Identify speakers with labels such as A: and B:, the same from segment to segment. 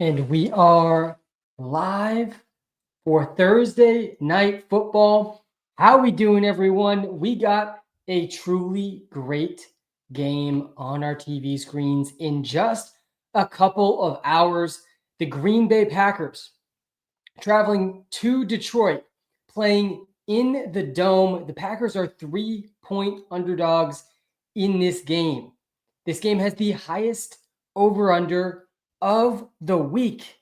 A: And we are live for Thursday night football. How we doing, everyone? We got a truly great game on our TV screens in just a couple of hours. The Green Bay Packers traveling to Detroit, playing in the Dome. The Packers are 3-point underdogs in this game. This game has the highest over-under of the week.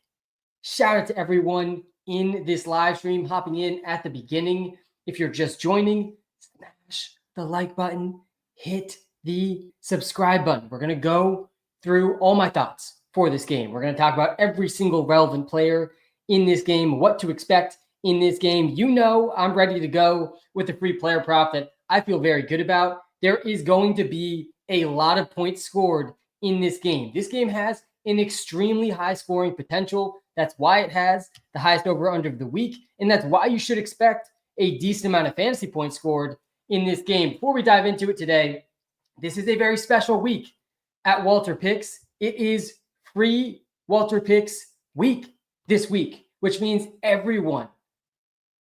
A: Shout out to everyone in this live stream hopping in at the beginning. If you're just joining, smash the like button, hit the subscribe button. We're going to go through all my thoughts for this game. We're going to talk about every single relevant player in this game, what to expect in this game. You know, I'm ready to go with the free player prop that I feel very good about. There is going to be a lot of points scored in this game. This game has an extremely high scoring potential. That's why it has the highest over-under of the week, and that's why you should expect a decent amount of fantasy points scored in this game. Before we dive into it today, this is a very special week at WalterPicks. It is free WalterPicks week this week, which means everyone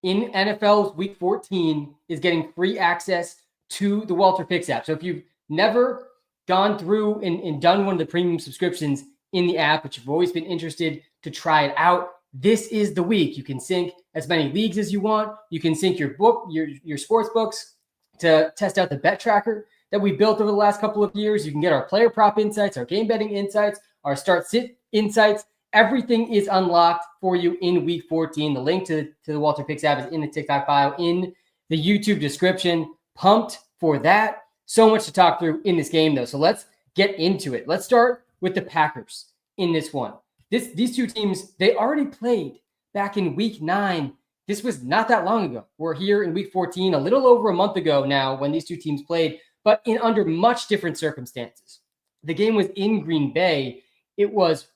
A: in NFL's Week 14 is getting free access to the WalterPicks app. So if you've never gone through and done one of the premium subscriptions in the app, but you've always been interested to try it out, this is the week. You can sync as many leagues as you want. You can sync your sports books to test out the bet tracker that we built over the last couple of years. You can get our player prop insights, our game betting insights, our start sit insights. Everything is unlocked for you in Week 14. The link to the WalterPicks app is in the TikTok bio, in the YouTube description. Pumped for that. So much to talk through in this game, though. So let's get into it. Let's start with the Packers in this one. These two teams, they already played back in Week 9. This was not that long ago. We're here in Week 14, a little over a month ago now when these two teams played, but in under much different circumstances. The game was in Green Bay. It was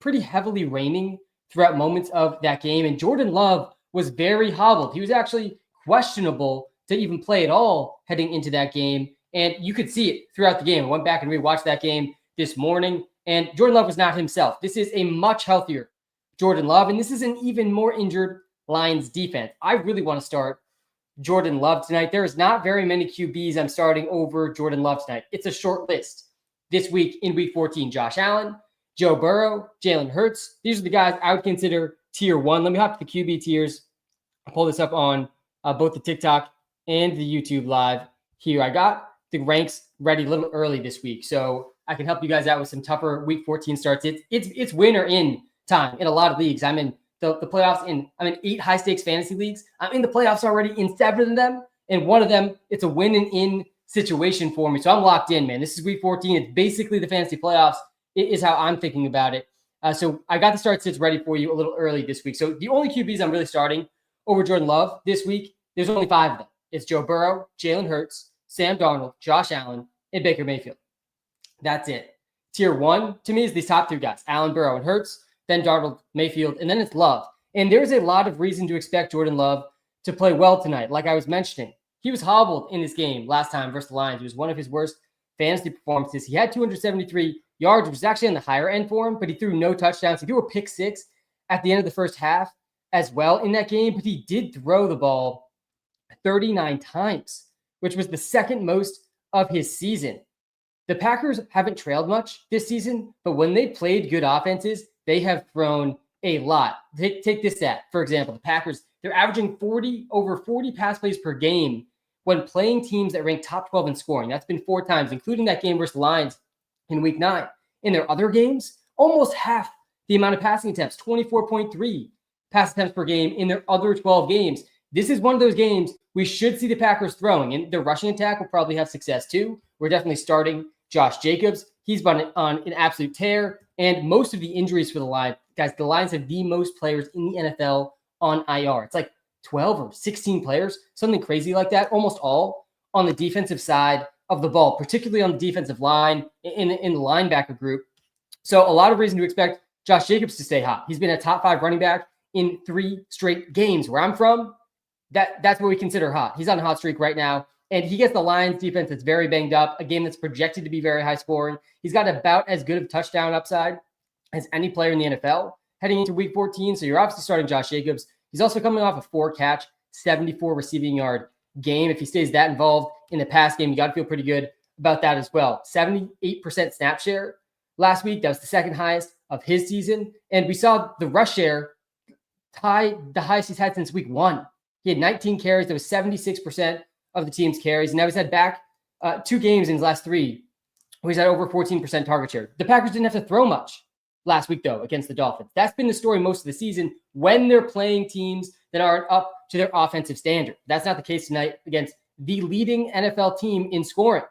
A: pretty heavily raining throughout moments of that game, and Jordan Love was very hobbled. He was actually questionable to even play at all heading into that game, and you could see it throughout the game. I went back and rewatched that game this morning, and Jordan Love was not himself. This is a much healthier Jordan Love, and this is an even more injured Lions defense. I really want to start Jordan Love tonight. There is not very many QBs I'm starting over Jordan Love tonight. It's a short list this week in Week 14. Josh Allen, Joe Burrow, Jalen Hurts. These are the guys I would consider tier one. Let me hop to the QB tiers. I'll pull this up on both the TikTok and the YouTube live here. I got the ranks ready a little early this week, so I can help you guys out with some tougher Week 14 starts. It's win or in time in a lot of leagues. I'm in the playoffs. I'm in 8 high stakes fantasy leagues. I'm in the playoffs already in 7 of them, and one of them it's a win and in situation for me. So I'm locked in, man. This is Week 14. It's basically the fantasy playoffs. It is how I'm thinking about it. So I got the start sits ready for you a little early this week. So the only QBs I'm really starting over Jordan Love this week, there's only 5 of them. It's Joe Burrow, Jalen Hurts, Sam Darnold, Josh Allen, and Baker Mayfield. That's it. Tier 1 to me is these top 3 guys, Allen, Burrow, and Hurts, then Darnold, Mayfield, and then it's Love. And there's a lot of reason to expect Jordan Love to play well tonight. Like I was mentioning, he was hobbled in this game last time versus the Lions. It was one of his worst fantasy performances. He had 273 yards, which was actually on the higher end for him, but he threw no touchdowns. He threw a pick 6 at the end of the first half as well in that game, but he did throw the ball 39 times, which was the second most of his season. The Packers haven't trailed much this season, but when they played good offenses, they have thrown a lot. Take this stat, for example, the Packers, they're averaging over 40 pass plays per game when playing teams that rank top 12 in scoring. That's been 4 times, including that game versus the Lions in Week 9. In their other games, almost half the amount of passing attempts, 24.3 pass attempts per game in their other 12 games. This is one of those games we should see the Packers throwing, and their rushing attack will probably have success too. We're definitely starting Josh Jacobs. He's been on an absolute tear, and most of the injuries for the Lions, guys, the Lions have the most players in the NFL on IR. It's like 12 or 16 players, something crazy like that, almost all on the defensive side of the ball, particularly on the defensive line in the linebacker group. So a lot of reason to expect Josh Jacobs to stay hot. He's been a top 5 running back in 3 straight games. Where I'm from, that's what we consider hot. He's on a hot streak right now. And he gets the Lions defense that's very banged up, a game that's projected to be very high scoring. He's got about as good of touchdown upside as any player in the NFL heading into week 14. So you're obviously starting Josh Jacobs. He's also coming off a 4-catch, 74 receiving yard game. If he stays that involved in the pass game, you got to feel pretty good about that as well. 78% snap share last week. That was the second highest of his season. And we saw the rush share tie the highest he's had since week 1. He had 19 carries. That was 76% of the team's carries. And now he's had back 2 games in his last 3 where he's had over 14% target share. The Packers didn't have to throw much last week, though, against the Dolphins. That's been the story most of the season when they're playing teams that aren't up to their offensive standard. That's not the case tonight against the leading NFL team in scoring.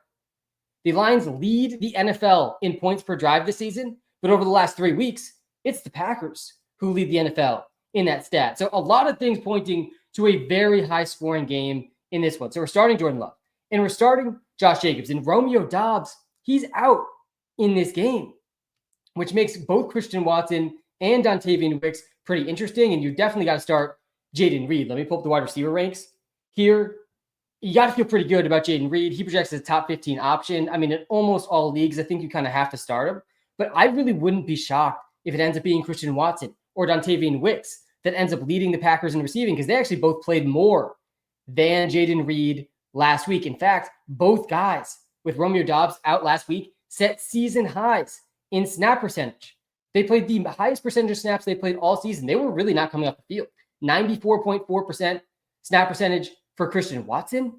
A: The Lions lead the NFL in points per drive this season, but over the last 3 weeks, it's the Packers who lead the NFL in that stat. So a lot of things pointing to a very high-scoring game in this one. So we're starting Jordan Love, and we're starting Josh Jacobs. And Romeo Doubs, he's out in this game, which makes both Christian Watson and Dontavian Wicks pretty interesting. And you definitely got to start Jayden Reed. Let me pull up the wide receiver ranks here. You got to feel pretty good about Jayden Reed. He projects as a top 15 option. I mean, in almost all leagues, I think you kind of have to start him. But I really wouldn't be shocked if it ends up being Christian Watson or Dontavian Wicks that ends up leading the Packers in receiving, because they actually both played more than Jayden Reed last week. In fact, both guys, with Romeo Doubs out last week, set season highs in snap percentage. They played the highest percentage of snaps they played all season. They were really not coming off the field. 94.4% snap percentage for Christian Watson.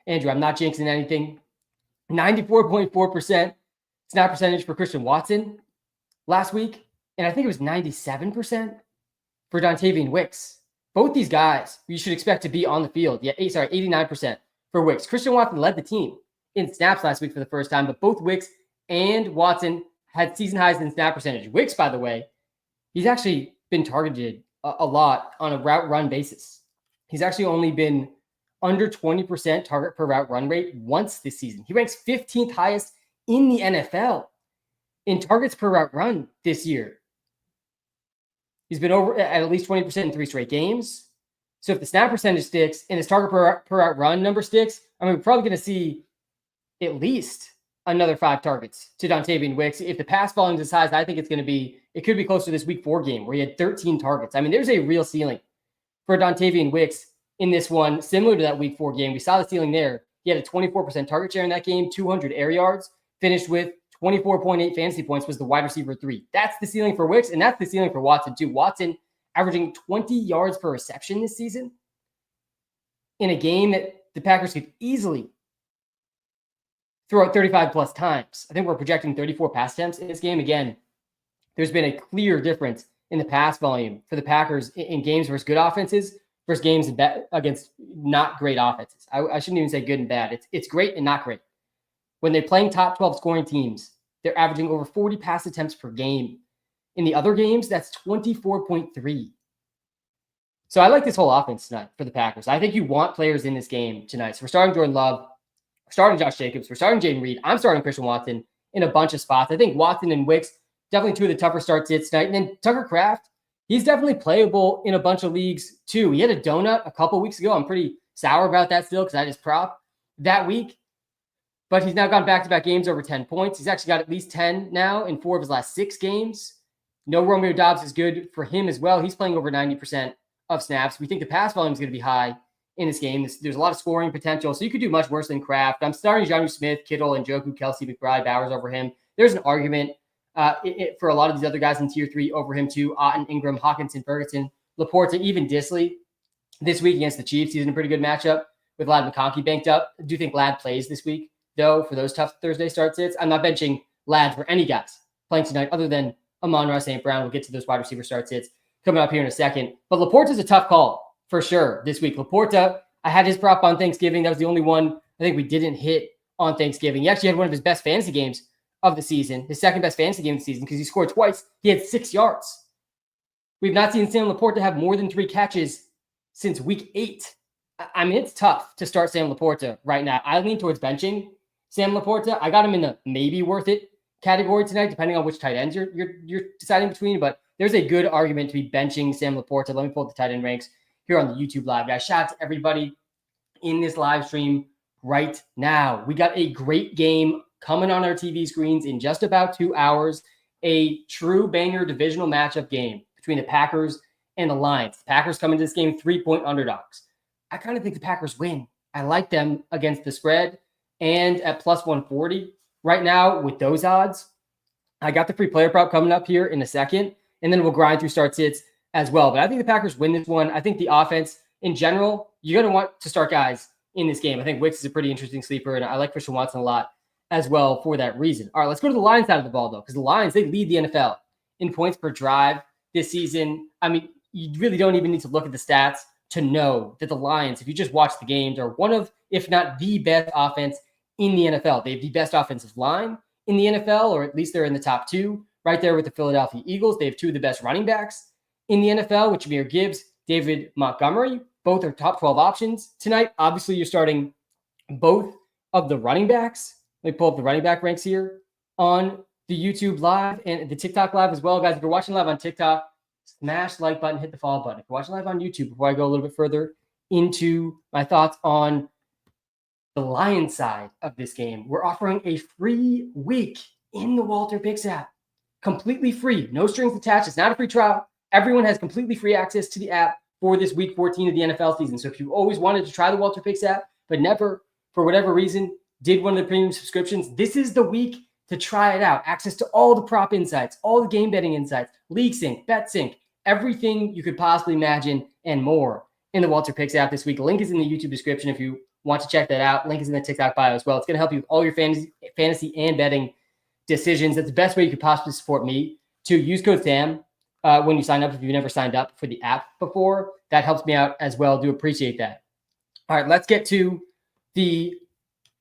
A: Andrew, I'm not jinxing anything. 94.4% snap percentage for Christian Watson last week. And I think it was 97% for Dontavian Wicks. Both these guys you should expect to be on the field. 89% for Wicks. Christian Watson led the team in snaps last week for the first time, but both Wicks and Watson had season highs in snap percentage. Wicks, by the way, he's actually been targeted a lot on a route run basis. He's actually only been under 20% target per route run rate once this season. He ranks 15th highest in the NFL in targets per route run this year. He's been over at least 20% in 3 straight games. So if the snap percentage sticks and his target per route run number sticks, I mean, we're probably going to see at least another 5 targets to Dontavian Wicks. If the pass volume is as high as I think it's going to be, it could be close to this week 4 game where he had 13 targets. I mean, there's a real ceiling for Dontavian Wicks in this one, similar to that week 4 game. We saw the ceiling there. He had a 24% target share in that game, 200 air yards, finished with 24.8 fantasy points, was the wide receiver 3. That's the ceiling for Wicks, and that's the ceiling for Watson too. Watson averaging 20 yards per reception this season in a game that the Packers could easily throw out 35 plus times. I think we're projecting 34 pass attempts in this game. Again, there's been a clear difference in the pass volume for the Packers in games versus good offenses versus games against not great offenses. I shouldn't even say good and bad. It's great and not great. When they're playing top 12 scoring teams, they're averaging over 40 pass attempts per game. In the other games, that's 24.3. So I like this whole offense tonight for the Packers. I think you want players in this game tonight. So we're starting Jordan Love, we're starting Josh Jacobs, we're starting Jayden Reed. I'm starting Christian Watson in a bunch of spots. I think Watson and Wicks, definitely 2 of the tougher start sits tonight. And then Tucker Kraft, he's definitely playable in a bunch of leagues too. He had a donut a couple weeks ago. I'm pretty sour about that still because I just prop that week. But he's now gone back-to-back games over 10 points. He's actually got at least 10 now in 4 of his last 6 games. No Romeo Doubs is good for him as well. He's playing over 90% of snaps. We think the pass volume is going to be high in this game. There's a lot of scoring potential, so you could do much worse than Kraft. I'm starting Jonnu Smith, Kittle, and Njoku, Kelsey, McBride, Bowers over him. There's an argument for a lot of these other guys in Tier 3 over him too. Otten, Ingram, Hawkinson, Ferguson, Laporta, even Disley this week against the Chiefs. He's in a pretty good matchup with Ladd McConkey banked up. I do think Ladd plays this week, though, for those tough Thursday start sits. I'm not benching Ladd for any guys playing tonight other than Amon-Ra St. Brown. We'll get to those wide receiver start sits coming up here in a second. But Laporta's a tough call for sure this week. Laporta, I had his prop on Thanksgiving. That was the only one I think we didn't hit on Thanksgiving. He actually had one of his best fantasy games of the season, his second best fantasy game of the season, because he scored twice. He had 6 yards. We've not seen Sam Laporta have more than 3 catches since week 8. I mean, it's tough to start Sam Laporta right now. I lean towards benching Sam Laporta. I got him in the maybe worth it category tonight, depending on which tight ends you're deciding between. But there's a good argument to be benching Sam Laporta. Let me pull up the tight end ranks here on the YouTube live, guys. Shout out to everybody in this live stream right now. We got a great game coming on our TV screens in just about 2 hours. A true banger divisional matchup game between the Packers and the Lions. The Packers come into this game 3-point underdogs. I kind of think the Packers win. I like them against the spread and at plus 140. Right now, with those odds, I got the free player prop coming up here in a second, and then we'll grind through start sits as well. But I think the Packers win this one. I think the offense in general, you're going to want to start guys in this game. I think Wicks is a pretty interesting sleeper, and I like Christian Watson a lot as well for that reason. All right, let's go to the Lions side of the ball, though, because the Lions, they lead the NFL in points per drive this season. I mean, you really don't even need to look at the stats to know that the Lions, if you just watch the games, are one of, if not the best offense in the NFL. They have the best offensive line in the NFL, or at least they're in the top two, right there with the Philadelphia Eagles. They have two of the best running backs in the NFL, with Jahmyr Gibbs, David Montgomery. Both are top 12 options tonight. Obviously, you're starting both of the running backs. Let me pull up the running back ranks here on the YouTube live and the TikTok live as well. Guys, if you're watching live on TikTok, smash the like button, hit the follow button. If you're watching live on YouTube, before I go a little bit further into my thoughts on the Lions side of this game, we're offering a free week in the WalterPicks app. Completely free, no strings attached. It's not a free trial. Everyone has completely free access to the app for this week 14 of the NFL season. So if you always wanted to try the WalterPicks app, but never, for whatever reason, did one of the premium subscriptions, this is the week to try it out. Access to all the prop insights, all the game betting insights, League Sync, Bet Sync, everything you could possibly imagine and more in the WalterPicks app this week. Link is in the YouTube description if you want to check that out. Link is in the TikTok bio as well. It's going to help you with all your fantasy and betting decisions. That's the best way you could possibly support me. To use code SAM when you sign up, if you've never signed up for the app before. That helps me out as well. Do appreciate that. All right, let's get to the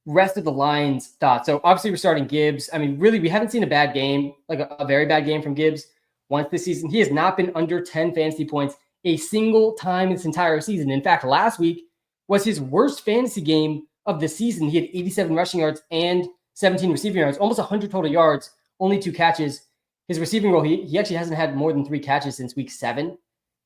A: rest of the Lions thoughts. So obviously we're starting Gibbs. I mean, really, we haven't seen a bad game, like a very bad game from Gibbs once this season. He has not been under 10 fantasy points a single time this entire season. In fact, last week was his worst fantasy game of the season. He had 87 rushing yards and 17 receiving yards, almost 100 total yards, only 2 catches. His receiving role, he actually hasn't had more than 3 catches since week 7.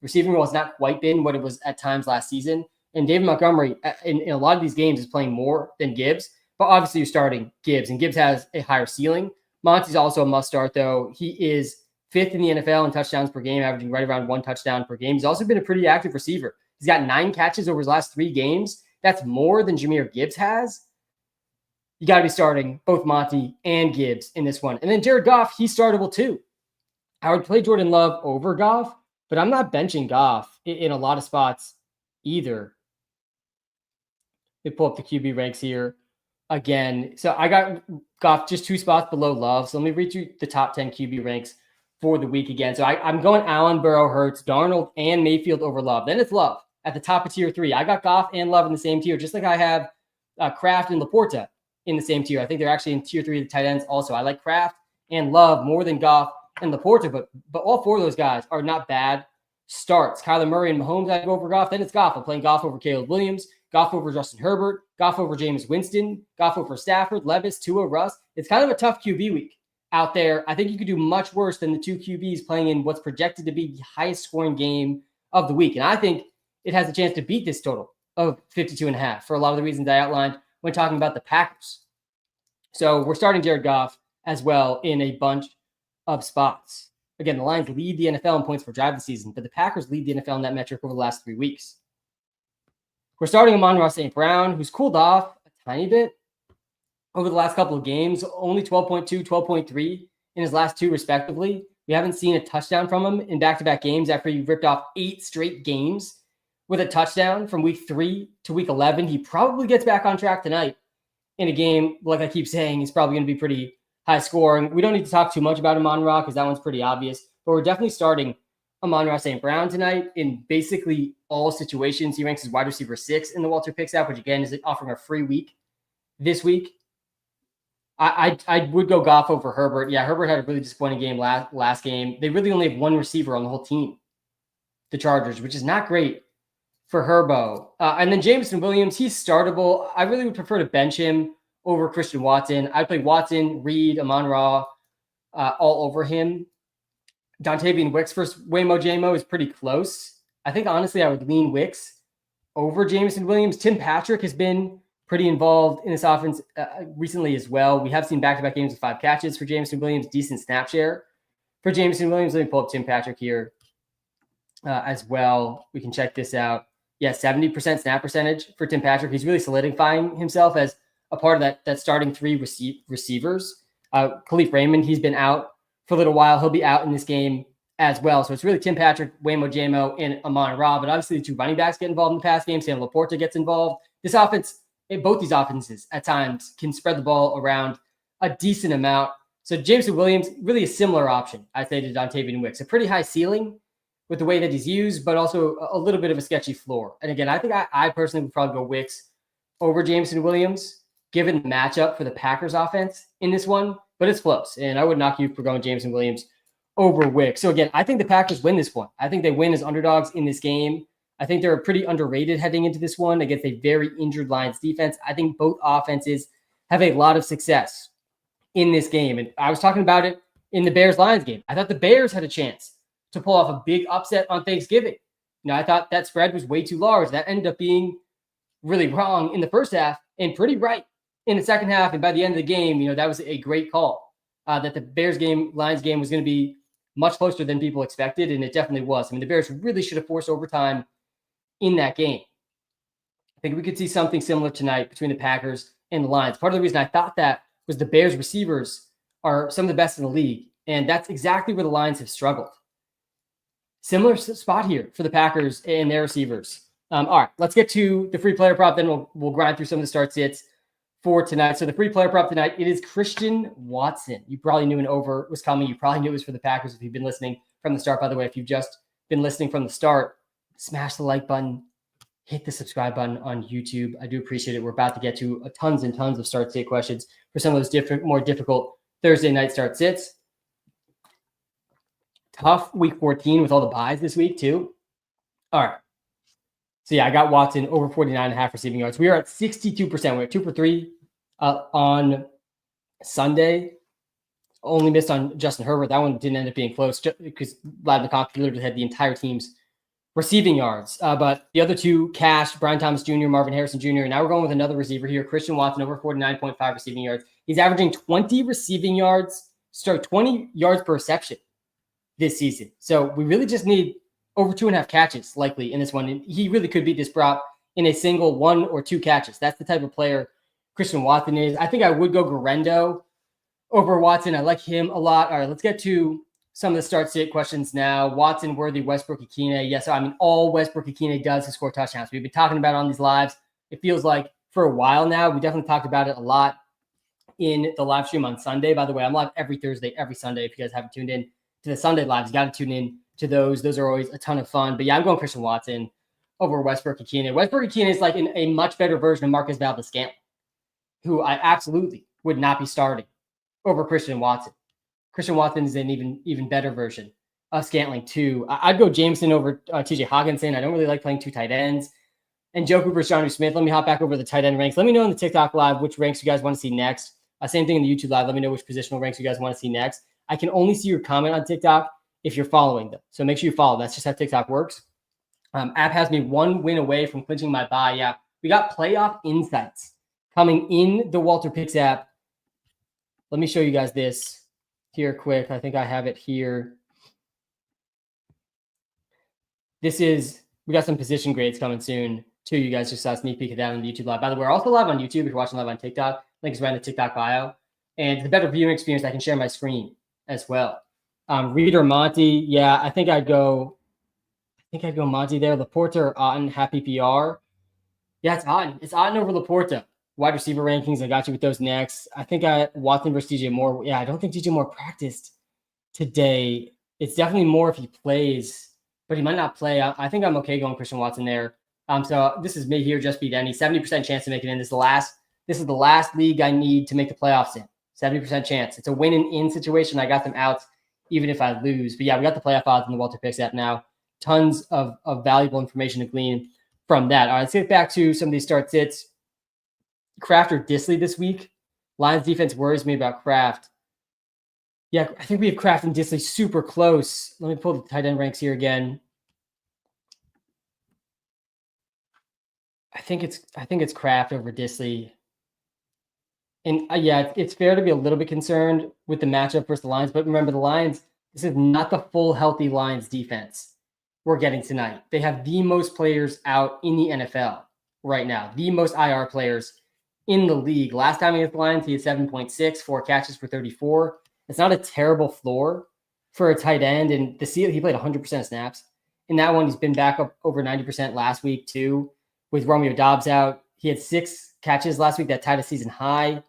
A: Receiving role has not quite been what it was at times last season. And David Montgomery, in a lot of these games, is playing more than Gibbs. But obviously, you're starting Gibbs, and Gibbs has a higher ceiling. Monty's also a must-start, though. He is 5th in the NFL in touchdowns per game, averaging right around 1 touchdown per game. He's also been a pretty active receiver. He's got 9 catches over his last 3 games. That's more than Jahmyr Gibbs has. You got to be starting both Monty and Gibbs in this one. And then Jared Goff, he's startable too. I would play Jordan Love over Goff, but I'm not benching Goff in a lot of spots either. Let me pull up the QB ranks here again. So I got Goff just 2 spots below Love. So let me read you the top 10 QB ranks for the week again. So I'm going Allen, Burrow, Hurts, Darnold, and Mayfield over Love. Then it's Love at the top of tier 3. I got Goff and Love in the same tier, just like I have Kraft and Laporta in the same tier. I think they're actually in tier 3 of the tight ends also. I like Kraft and Love more than Goff and Laporta, but all 4 of those guys are not bad starts. Kyler Murray and Mahomes, I go over Goff. Then it's Goff. I'm playing Goff over Caleb Williams, Goff over Justin Herbert, Goff over Jameis Winston, Goff over Stafford, Levis, Tua, Russ. It's kind of a tough QB week out there. I think you could do much worse than the 2 QBs playing in what's projected to be the highest scoring game of the week. And I think it has a chance to beat this total of 52.5 for a lot of the reasons I outlined when talking about the Packers. So we're starting Jared Goff as well in a bunch of spots. Again, the Lions lead the NFL in points per drive this season, but the Packers lead the NFL in that metric over the last 3 weeks. We're starting Amon-Ra St. Brown, who's cooled off a tiny bit over the last couple of games, only 12.2, 12.3 in his last 2 respectively. We haven't seen a touchdown from him in back-to-back games after he ripped off 8 straight games with a touchdown from week 3 to week 11. He probably gets back on track tonight in a game, like I keep saying, he's probably going to be pretty high scoring. We don't need to talk too much about Amon-Ra because that one's pretty obvious, but we're definitely starting Amon-Ra St. Brown tonight in basically all situations. He ranks as wide receiver 6 in the WalterPicks app, which again is offering a free week this week. I would go Goff over Herbert. Yeah, Herbert had a really disappointing game last game. They really only have 1 receiver on the whole team, the Chargers, which is not great for Herbo. And then Jameson Williams, he's startable. I really would prefer to bench him over Christian Watson. I'd play Watson, Reed, Amon-Ra all over him. Dontavian Wicks versus Waymo Jamo is pretty close. I think, honestly, I would lean Wicks over Jameson Williams. Tim Patrick has been pretty involved in this offense recently as well. We have seen back-to-back games with 5 catches for Jameson Williams, decent snap share for Jameson Williams. Let me pull up Tim Patrick here as well. We can check this out. Yeah, 70% snap percentage for Tim Patrick. He's really solidifying himself as a part of that starting 3 receivers. Khalif Raymond, he's been out for a little while. He'll be out in this game as well. So it's really Tim Patrick, Waymo Jamo, and Amon-Ra. But obviously the 2 running backs get involved in the pass game. Sam Laporta gets involved. This offense, both these offenses at times can spread the ball around a decent amount. So Jameson Williams, really a similar option, I'd say, to Dontavian Wicks. A pretty high ceiling with the way that he's used, but also a little bit of a sketchy floor. And again, I think I personally would probably go Wicks over Jameson Williams, given the matchup for the Packers offense in this one, but it's close. And I would knock you for going Jameson Williams over Wicks. So again, I think the Packers win this one. I think they win as underdogs in this game. I think they're pretty underrated heading into this one against a very injured Lions defense. I think both offenses have a lot of success in this game. And I was talking about it in the Bears-Lions game. I thought the Bears had a chance to pull off a big upset on Thanksgiving. I thought that spread was way too large. That ended up being really wrong in the first half and pretty right in the second half. And by the end of the game, that was a great call that the Bears game, Lions game was going to be much closer than people expected. And it definitely was. I mean, the Bears really should have forced overtime in that game. I think we could see something similar tonight between the Packers and the Lions. Part of the reason I thought that was the Bears receivers are some of the best in the league. And that's exactly where the Lions have struggled. Similar spot here for the Packers and their receivers. All right, let's get to the free player prop. Then we'll grind through some of the start sits for tonight. So the free player prop tonight, it is Christian Watson. You probably knew an over was coming. You probably knew it was for the Packers if you've been listening from the start. By the way, if you've just been listening from the start, smash the like button, hit the subscribe button on YouTube. I do appreciate it. We're about to get to tons and tons of start sit questions for some of those more difficult Thursday night start sits. Tough week 14 with all the buys this week too. All right. So yeah, I got Watson over 49.5 receiving yards. We are at 62%. We're 2 for 3 on Sunday. Only missed on Justin Herbert. That one didn't end up being close because Vladimir Conklin literally had the entire team's receiving yards. But the other 2, Cash, Brian Thomas Jr., Marvin Harrison Jr. And now we're going with another receiver here, Christian Watson, over 49.5 receiving yards. He's averaging 20 receiving yards, 20 yards per reception this season. So we really just need over 2.5 catches likely in this one. And he really could beat this prop in a single 1 or 2 catches. That's the type of player Christian Watson is. I think I would go Garendo over Watson. I like him a lot. All right, let's get to some of the start sit questions now. Watson, Worthy, Westbrook-Ikhine. Yes, I mean, all Westbrook-Ikhine does is score touchdowns. We've been talking about it on these lives. It feels like for a while now. We definitely talked about it a lot in the live stream on Sunday. By the way, I'm live every Thursday, every Sunday. If you guys haven't tuned in to the Sunday lives, you got to tune in to those. Those are always a ton of fun. But yeah, I'm going Christian Watson over Westbrook-Ikhine. Westbrook-Ikhine is like a much better version of Marcus Valdes-Scantling, who I absolutely would not be starting over Christian Watson. Christian Watson is an even better version of Scantling too. I'd go Jameson over TJ Hawkinson. I don't really like playing 2 tight ends. And Joe Cooper, Jonnu Smith. Let me hop back over to the tight end ranks. Let me know in the TikTok live which ranks you guys want to see next. Same thing in the YouTube live. Let me know which positional ranks you guys want to see next. I can only see your comment on TikTok if you're following them. So make sure you follow. That's just how TikTok works. App has me 1 win away from clinching my bye. Yeah, we got playoff insights coming in the WalterPicks app. Let me show you guys this here quick. I think I have it here. We got some position grades coming soon too. You guys just saw a sneak peek of that on the YouTube live. By the way, we're also live on YouTube if you're watching live on TikTok. Link is right in the TikTok bio. And the better viewing experience, I can share my screen as well. Reader Monty, yeah, I think I'd go Monty there. Laporta or Otten, half PPR. Yeah, it's Otten. It's Otten over Laporta. Wide receiver rankings, I got you with those next. I think Watson versus DJ Moore. Yeah, I don't think DJ Moore practiced today. It's definitely more if he plays, but he might not play. I think I'm okay going Christian Watson there. So this is me here, just beat any 70% chance to make it in. This is the last league I need to make the playoffs in. 70% chance. It's a win and in situation. I got them out even if I lose. But yeah, we got the playoff odds in the WalterPicks app now. Tons of valuable information to glean from that. All right, let's get back to some of these start sits. Kraft or Disley this week. Lions defense worries me about Kraft. Yeah, I think we have Kraft and Disley super close. Let me pull the tight end ranks here again. I think it's Kraft over Disley. And yeah, it's fair to be a little bit concerned with the matchup versus the Lions, but remember the Lions, this is not the full healthy Lions defense we're getting tonight. They have the most players out in the NFL right now, the most IR players in the league. Last time against the Lions, he had 7.6, 4 catches for 34. It's not a terrible floor for a tight end. And he played 100% of snaps. In that one, he's been back up over 90% last week too, with Romeo Doubs out. He had 6 catches last week that tied a season high.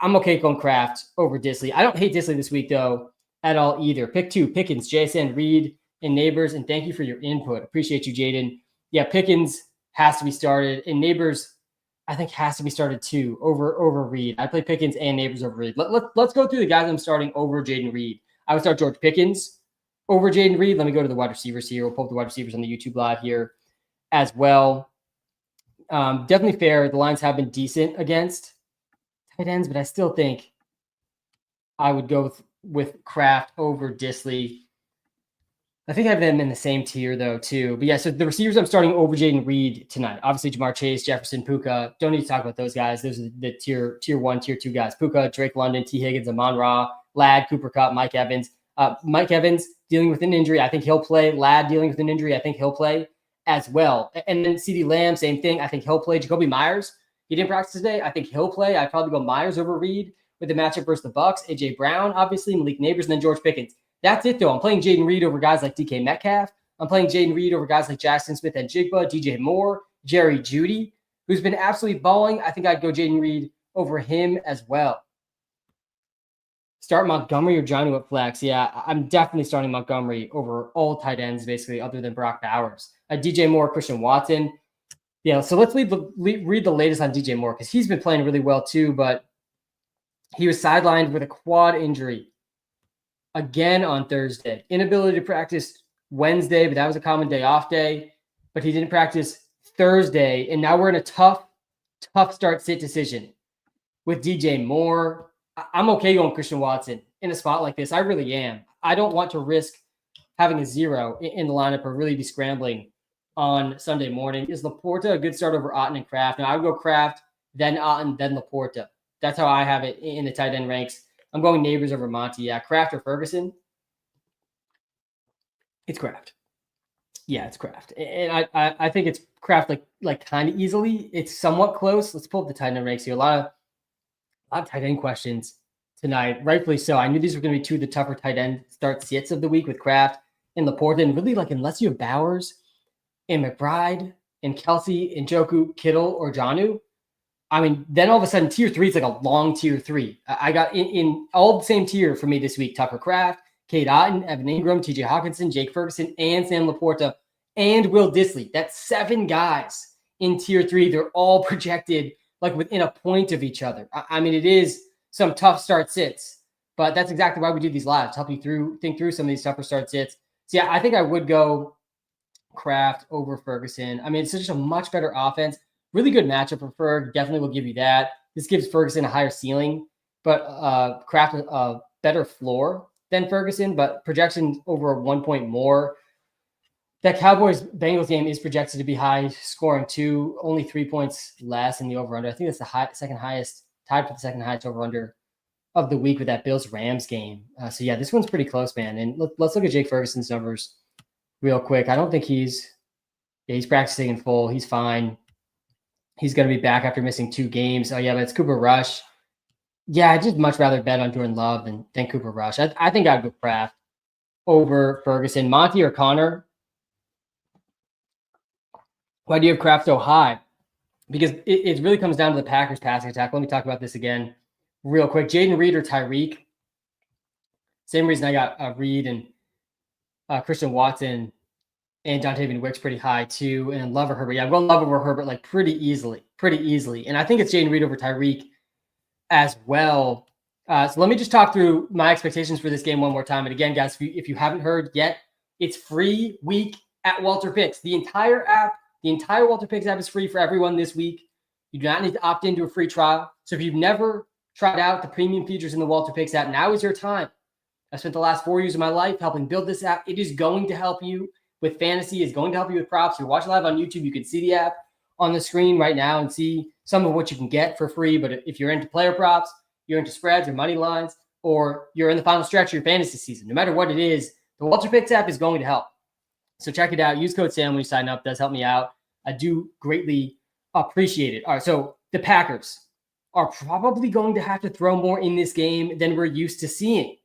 A: I'm okay going Kraft over Disley. I don't hate Disley this week, though, at all either. Pick 2, Pickens, JSN, Reed, and Neighbors. And thank you for your input. Appreciate you, Jaden. Yeah, Pickens has to be started. And Neighbors, I think, has to be started too over Reed. I play Pickens and Neighbors over Reed. Let's go through the guys I'm starting over Jaden Reed. I would start George Pickens over Jaden Reed. Let me go to the wide receivers here. We'll pull up the wide receivers on the YouTube live here as well. Definitely fair. The Lions have been decent against tight ends, but I still think I would go with Kraft over Disley. I think I have them in the same tier, though, too. But yeah, so the receivers I'm starting over Jaden Reed tonight. Obviously, Jamar Chase, Jefferson, Puka. Don't need to talk about those guys. Those are the tier 1, tier 2 guys. Puka, Drake London, T. Higgins, Amon-Ra, Ladd, Cooper Kupp, Mike Evans. Mike Evans dealing with an injury. I think he'll play. Ladd dealing with an injury. I think he'll play as well. And then CeeDee Lamb, same thing. I think he'll play. Jacoby Myers, he didn't practice today. I think he'll play. I'd probably go Myers over Reed with the matchup versus the Bucks. A.J. Brown, obviously, Malik Neighbors, and then George Pickens. That's it, though. I'm playing Jaden Reed over guys like DK Metcalf. I'm playing Jaden Reed over guys like Jackson Smith and Jigba, DJ Moore, Jerry Jeudy, who's been absolutely balling. I think I'd go Jaden Reed over him as well. Start Montgomery or Jonnu at flex. Yeah, I'm definitely starting Montgomery over all tight ends, basically, other than Brock Bowers. DJ Moore, Christian Watson. Yeah, so let's read the latest on DJ Moore because he's been playing really well too, but he was sidelined with a quad injury again on Thursday. Inability to practice Wednesday, but that was a common day off day. But he didn't practice Thursday, and now we're in a tough start sit decision with DJ Moore. I'm okay going Christian Watson in a spot like this. I really am. I don't want to risk having a 0 in the lineup or really be scrambling on Sunday morning. Is Laporta a good start over Otton and Kraft? Now I would go Kraft, then Otton, then Laporta. That's how I have it in the tight end ranks. I'm going Neighbors over Monty. Yeah, Kraft or Ferguson? It's Kraft. Yeah, it's Kraft. And I think it's Kraft like kind of easily. It's somewhat close. Let's pull up the tight end ranks here. A lot of tight end questions tonight, rightfully so. I knew these were going to be 2 of the tougher tight end start sits of the week with Kraft and Laporta. And really, unless you have Bowers and McBride and Kelsey and Njoku, Kittle, or Jonnu, I mean, then all of a sudden tier 3 is like a long tier 3. I got in all the same tier for me this week: Tucker Kraft, Cade Otton, Evan Ingram, TJ Hawkinson, Jake Ferguson, and Sam Laporta, and Will Disley. That's 7 guys in tier 3. They're all projected within a point of each other. I mean, it is some tough start sits, but that's exactly why we do these lives, to help you think through some of these tougher start sits. So yeah, I think I would go Kraft over Ferguson. I mean, it's just a much better offense. Really good matchup for Ferg. Definitely will give you that. This gives Ferguson a higher ceiling, but Kraft a better floor than Ferguson, but projection over 1 point more. That Cowboys-Bengals game is projected to be high scoring too, only 3 points less in the over-under. I think that's the second highest, tied for the second highest over-under of the week with that Bills-Rams game. So yeah, this one's pretty close, man. And let's look at Jake Ferguson's numbers real quick. I don't think he's practicing in full. He's fine. He's going to be back after missing 2 games. Oh, yeah, but it's Cooper Rush. Yeah, I'd just much rather bet on Jordan Love than Cooper Rush. I think I'd go Kraft over Ferguson. Monty or Connor? Why do you have Kraft so high? Because it really comes down to the Packers passing attack. Let me talk about this again real quick. Jaden Reed or Tyreek? Same reason I got Reed and Christian Watson and Dontayvion Wicks pretty high too, and Love or Herbert. Yeah, I'm going Love over Herbert pretty easily. And I think it's Jaden Reed over Tyreek as well. So let me just talk through my expectations for this game one more time. And again, guys, if you haven't heard yet, it's free week at WalterPicks. The entire WalterPicks app is free for everyone this week. You do not need to opt into a free trial. So if you've never tried out the premium features in the WalterPicks app, now is your time. I spent the last 4 years of my life helping build this app. It is going to help you with fantasy. It's going to help you with props. If you're watching live on YouTube, you can see the app on the screen right now and see some of what you can get for free. But if you're into player props, you're into spreads or money lines, or you're in the final stretch of your fantasy season, no matter what it is, the WalterPicks app is going to help. So check it out. Use code Sam when you sign up. It does help me out. I do greatly appreciate it. All right, so the Packers are probably going to have to throw more in this game than we're used to seeing.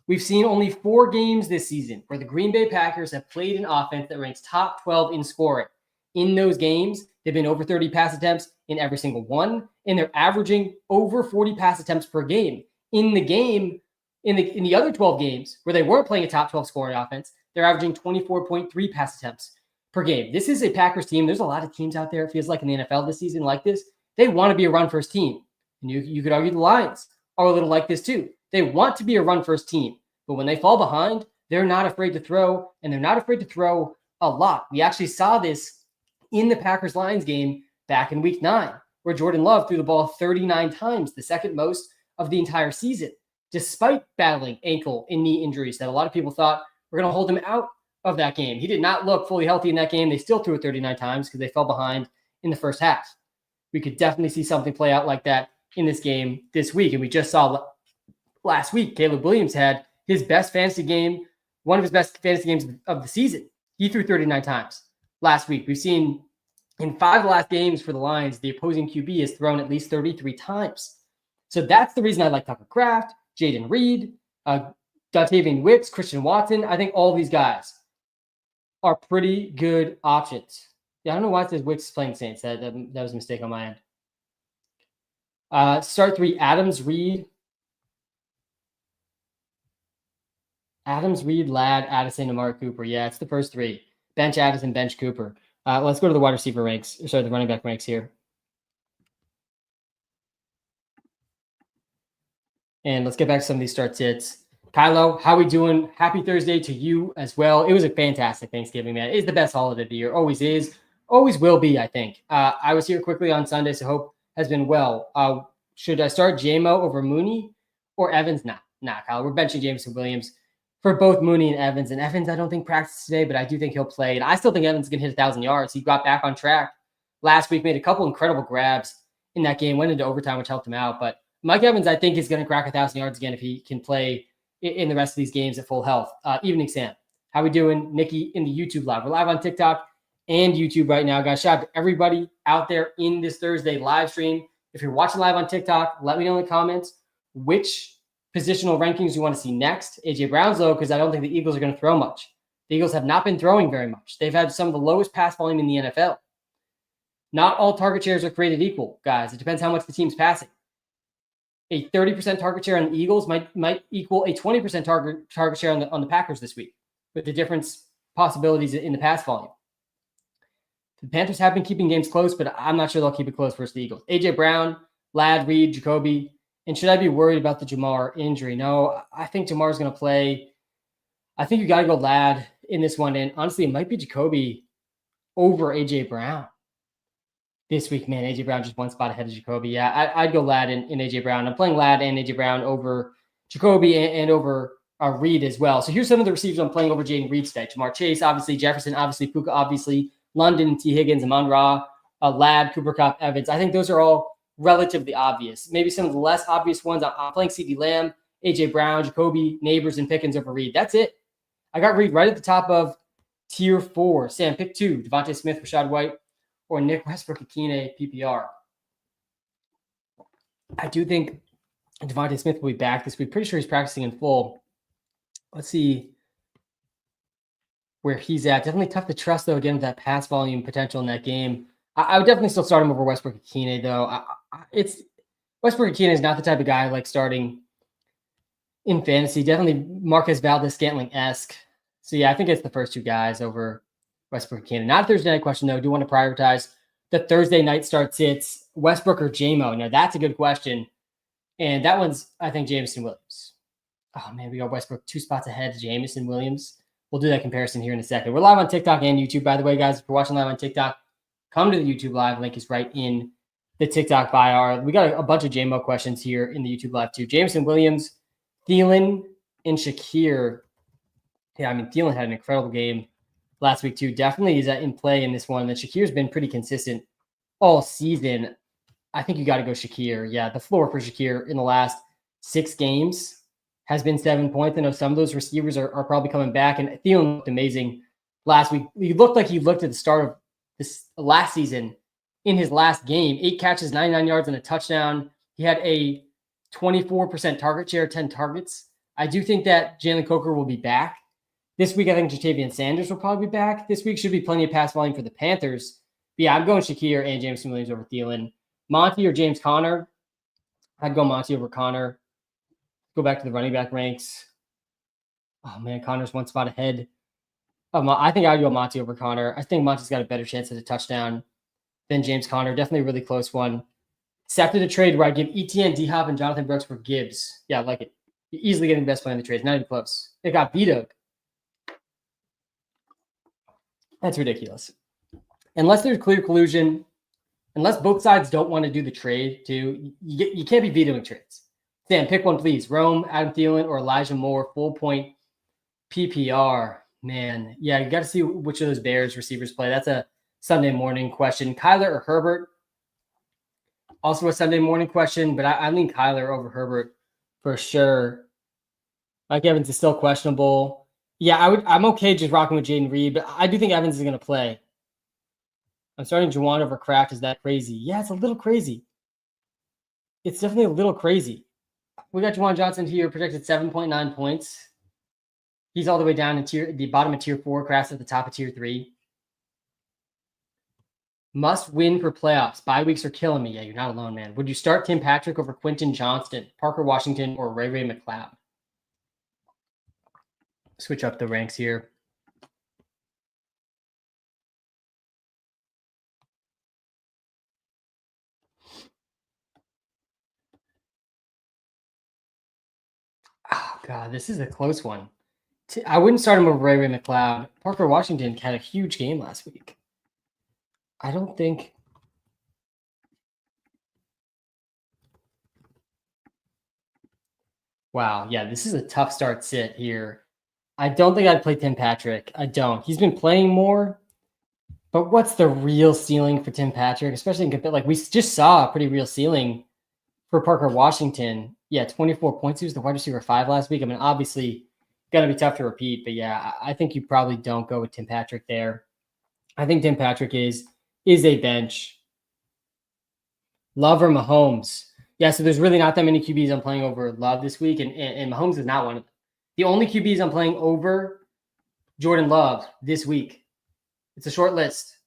A: We've seen only 4 games this season where the Green Bay Packers have played an offense that ranks top 12 in scoring. In those games, they've been over 30 pass attempts in every single one, and they're averaging over 40 pass attempts per game. In the other 12 games where they weren't playing a top 12 scoring offense, they're averaging 24.3 pass attempts per game. This is a Packers team. There's a lot of teams out there, it feels like, in the NFL this season like this. They want to be a run-first team. And you could argue the Lions are a little like this too. They want to be a run-first team, but when they fall behind, they're not afraid to throw, and they're not afraid to throw a lot. We actually saw this in the Packers-Lions game back in Week 9, where Jordan Love threw the ball 39 times, the second most of the entire season, despite battling ankle and knee injuries that a lot of people thought were going to hold him out of that game. He did not look fully healthy in that game. They still threw it 39 times because they fell behind in the first half. We could definitely see something play out like that in this game this week, and we just saw last week, Caleb Williams had his best fantasy game, one of his best fantasy games of the season. He threw 39 times last week. We've seen in 5 of the last games for the Lions, the opposing QB has thrown at least 33 times. So that's the reason I like Tucker Kraft, Jaden Reed, Dontavian Wicks, Christian Watson. I think all these guys are pretty good options. Yeah, I don't know why it says Wicks is playing Saints. That was a mistake on my end. Start 3, Adams, Reed, Ladd, Addison, and Mark Cooper. Yeah, it's the first 3. Bench Addison, bench Cooper. Let's go to the wide receiver ranks. Sorry, the running back ranks here. And let's get back to some of these start sits. Kylo, how we doing? Happy Thursday to you as well. It was a fantastic Thanksgiving, man. It's the best holiday of the year. Always is. Always will be, I think. I was here quickly on Sunday, so hope has been well. Should I start JMO over Mooney or Evans? Nah, Kyle. We're benching Jameson Williams for both Mooney and Evans. And Evans, I don't think practiced today, but I do think he'll play. And I still think Evans is going to hit 1,000 yards. He got back on track last week, made a couple incredible grabs in that game, went into overtime, which helped him out. But Mike Evans, I think, is going to crack 1,000 yards again if he can play in the rest of these games at full health. Evening, Sam. How we doing? Nikki in the YouTube live. We're live on TikTok and YouTube right now, guys. Shout out to everybody out there in this Thursday live stream. If you're watching live on TikTok, let me know in the comments which positional rankings you want to see next. AJ Brown's low because I don't think the Eagles are going to throw much. The Eagles have not been throwing very much. They've had some of the lowest pass volume in the NFL. Not all target shares are created equal, guys. It depends how much the team's passing. A 30% target share on the Eagles might equal a 20% target share on the Packers this week, with the difference possibilities in the pass volume. The Panthers have been keeping games close, but I'm not sure they'll keep it close versus the Eagles. AJ Brown, Ladd, Reed, Jacoby. And should I be worried about the Jamar injury? No, I think Jamar's going to play. I think you got to go Ladd in this one. And honestly, it might be Jacoby over AJ Brown this week. Man, AJ Brown just one spot ahead of Jacoby. Yeah, I'd go Ladd in AJ Brown. I'm playing Ladd and AJ Brown over Jacoby and over Reed as well. So here's some of the receivers I'm playing over Jaden Reed today. Jamar Chase, obviously. Jefferson, obviously. Puka, obviously. London, T. Higgins, Amon-Ra, Ladd, Cooper Kupp, Evans. I think those are all relatively obvious. Maybe some of the less obvious ones. I'm playing CeeDee Lamb, AJ Brown, Jacoby, Neighbors, and Pickens over Reed. That's it. I got Reed right at the top of tier 4. Sam, pick 2. Devontae Smith, Rashad White, or Nick Westbrook-Akine, PPR. I do think Devontae Smith will be back this week. Pretty sure he's practicing in full. Let's see where he's at. Definitely tough to trust, though, again, with that pass volume potential in that game. I would definitely still start him over Westbrook-Akine, though. Westbrook-Akine is not the type of guy I like starting in fantasy. Definitely Marquez Valdes-Scantling-esque. So, yeah, I think it's the first 2 guys over Westbrook-Akine. Not a Thursday night question, though. I do want to prioritize the Thursday night start sits, Westbrook or JMO. Now, that's a good question. And that one's, I think, Jameson Williams. Oh, man, we got Westbrook 2 spots ahead of Jameson Williams. We'll do that comparison here in a second. We're live on TikTok and YouTube, by the way, guys. If you're watching live on TikTok, come to the YouTube live. Link is right in the TikTok bio. We got a bunch of JMO questions here in the YouTube live, too. Jameson Williams, Thielen, and Shakir. Yeah, I mean, Thielen had an incredible game last week, too. Definitely is in play in this one. And Shakir's been pretty consistent all season, I think you got to go Shakir. Yeah, the floor for Shakir in the last 6 games has been 7 points. I know some of those receivers are probably coming back, and Thielen looked amazing last week. He looked like he looked at the start of this last season in his last game. 8 catches, 99 yards, and a touchdown. He had a 24% target share, 10 targets. I do think that Jalen Coker will be back. This week, I think Jatavian Sanders will probably be back. This week should be plenty of pass volume for the Panthers. But yeah, I'm going Shakir and Jameson Williams over Thielen. Monty or James Conner? I'd go Monty over Conner. Go back to the running back ranks. Oh, man, Conner's one spot ahead. I think I'd go Monty over Conner. I think Monty's got a better chance at a touchdown than James Conner. Definitely a really close one. Accepted a trade where I give ETN, D-Hop, and Jonathan Brooks for Gibbs. Yeah, I like it. You're easily getting the best play in the trade. Not even close. It got vetoed. That's ridiculous. Unless there's clear collusion, unless both sides don't want to do the trade, too, you can't be vetoing trades. Sam, pick one, please. Rome, Adam Thielen, or Elijah Moore, full point PPR. Man, yeah, you got to see which of those Bears receivers play. That's a Sunday morning question. Kyler or Herbert? Also a Sunday morning question, but I lean Kyler over Herbert for sure. Mike Evans is still questionable. Yeah, I'm okay just rocking with Jaden Reed, but I do think Evans is going to play. I'm starting Juwan over Kraft. Is that crazy? Yeah, it's a little crazy. It's definitely a little crazy. We got Juwan Johnson here, projected 7.9 points. He's all the way down in the bottom of tier 4. Kraft's at the top of tier 3. Must win for playoffs. Bye weeks are killing me. Yeah, you're not alone, man. Would you start Tim Patrick over Quentin Johnston, Parker Washington, or Ray McLeod? Switch up the ranks here. Oh, God, this is a close one. I wouldn't start him over Ray McLeod. Parker Washington had a huge game last week. I don't think... Wow, yeah, this is a tough start sit here. I don't think I'd play Tim Patrick. I don't. He's been playing more, but what's the real ceiling for Tim Patrick? Especially in like we just saw a pretty real ceiling for Parker Washington. Yeah, 24 points. He was the wide receiver 5 last week. I mean, obviously, going to be tough to repeat, but yeah, I think you probably don't go with Tim Patrick there. I think Tim Patrick is a bench. Love or Mahomes? Yeah, so there's really not that many QBs I'm playing over Love this week, and Mahomes is not one of them. The only QBs I'm playing over Jordan Love this week. It's a short list.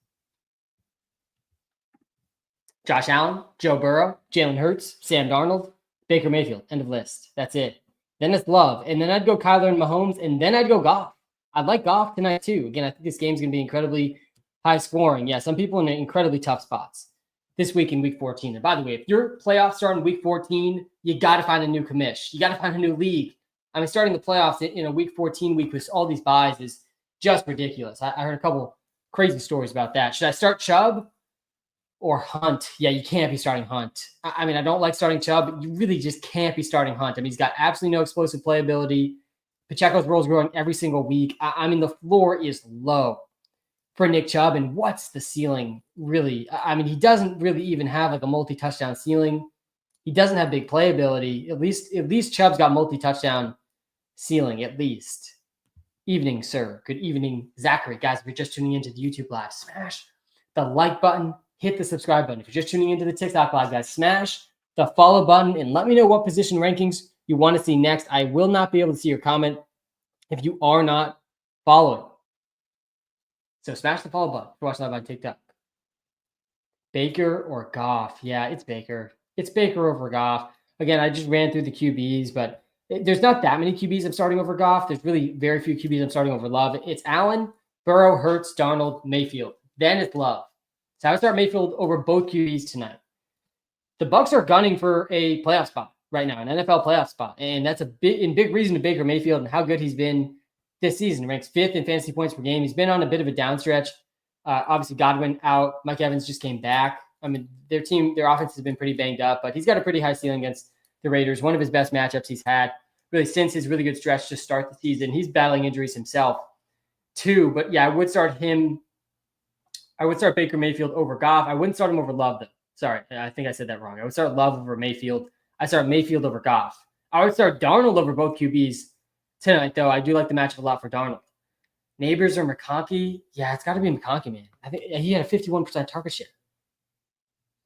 A: Josh Allen, Joe Burrow, Jalen Hurts, Sam Darnold, Baker Mayfield. End of list. That's it. Then it's Love. And then I'd go Kyler and Mahomes, and then I'd go Goff. I'd like Goff tonight too. Again, I think this game's going to be incredibly high scoring. Yeah, some people in incredibly tough spots this week in week 14. And by the way, if your playoffs start in week 14, you got to find a new commish. You got to find a new league. I mean, starting the playoffs in a week 14 week with all these buys is just ridiculous. I heard a couple crazy stories about that. Should I start Chubb or Hunt? Yeah, you can't be starting Hunt. I mean, I don't like starting Chubb, but you really just can't be starting Hunt. I mean, he's got absolutely no explosive playability. Pacheco's role is growing every single week. I mean, the floor is low for Nick Chubb, and what's the ceiling, really? I mean, he doesn't really even have like a multi-touchdown ceiling. He doesn't have big playability. At least Chubb's got multi-touchdown ceiling, at least. Evening, sir. Good evening, Zachary. Guys, if you're just tuning into the YouTube live, smash the like button, hit the subscribe button. If you're just tuning into the TikTok live, guys, smash the follow button and let me know what position rankings you want to see next. I will not be able to see your comment if you are not following. So smash the follow button if you're watching live on TikTok. Baker or Goff? Yeah, it's Baker. It's Baker over Goff. Again, I just ran through the QBs, but there's not that many QBs I'm starting over Goff. There's really very few QBs I'm starting over Love. It's Allen, Burrow, Hurts, Darnold, Mayfield. Then it's Love. So I would start Mayfield over both QBs tonight. The Bucs are gunning for a playoff spot right now, an NFL playoff spot. And that's a big reason to Baker Mayfield and how good he's been this season. Ranks 5th in fantasy points per game. He's been on a bit of a downstretch. Obviously, Godwin out. Mike Evans just came back. I mean, their offense has been pretty banged up, but he's got a pretty high ceiling against the Raiders. One of his best matchups he's had really since his really good stretch to start the season. He's battling injuries himself too, but yeah, I would start him. I would start Baker Mayfield over Goff. I wouldn't start him over Love, though. Sorry, I think I said that wrong. I would start Love over Mayfield. I start Mayfield over Goff. I would start Darnold over both QBs tonight, though. I do like the matchup a lot for Darnold. Neighbors or McConkey? Yeah, it's got to be McConkey, man. I think he had a 51% target share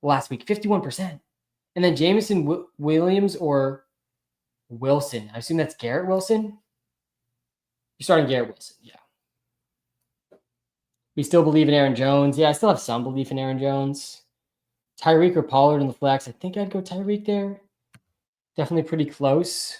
A: last week, 51%. And then Jameson Williams or Wilson. I assume that's Garrett Wilson. You're starting Garrett Wilson, yeah. We still believe in Aaron Jones. Yeah, I still have some belief in Aaron Jones. Tyreek or Pollard in the flex. I think I'd go Tyreek there. Definitely pretty close.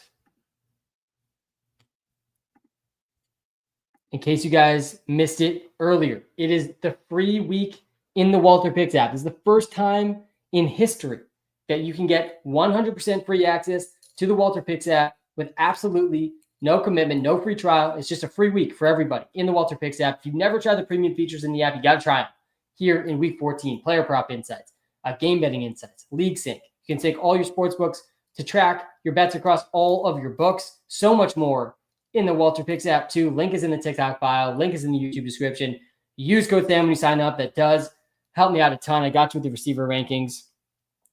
A: In case you guys missed it earlier, it is the free week in the WalterPicks app. This is the first time in history that you can get 100% free access to the WalterPicks app with absolutely no commitment, no free trial. It's just a free week for everybody in the WalterPicks app. If you've never tried the premium features in the app, you got to try them here in week 14. Player prop insights, game betting insights, league sync. You can sync all your sports books to track your bets across all of your books. So much more in the WalterPicks app too. Link is in the TikTok bio. Link is in the YouTube description. Use code SAM when you sign up. That does help me out a ton. I got you with the receiver rankings.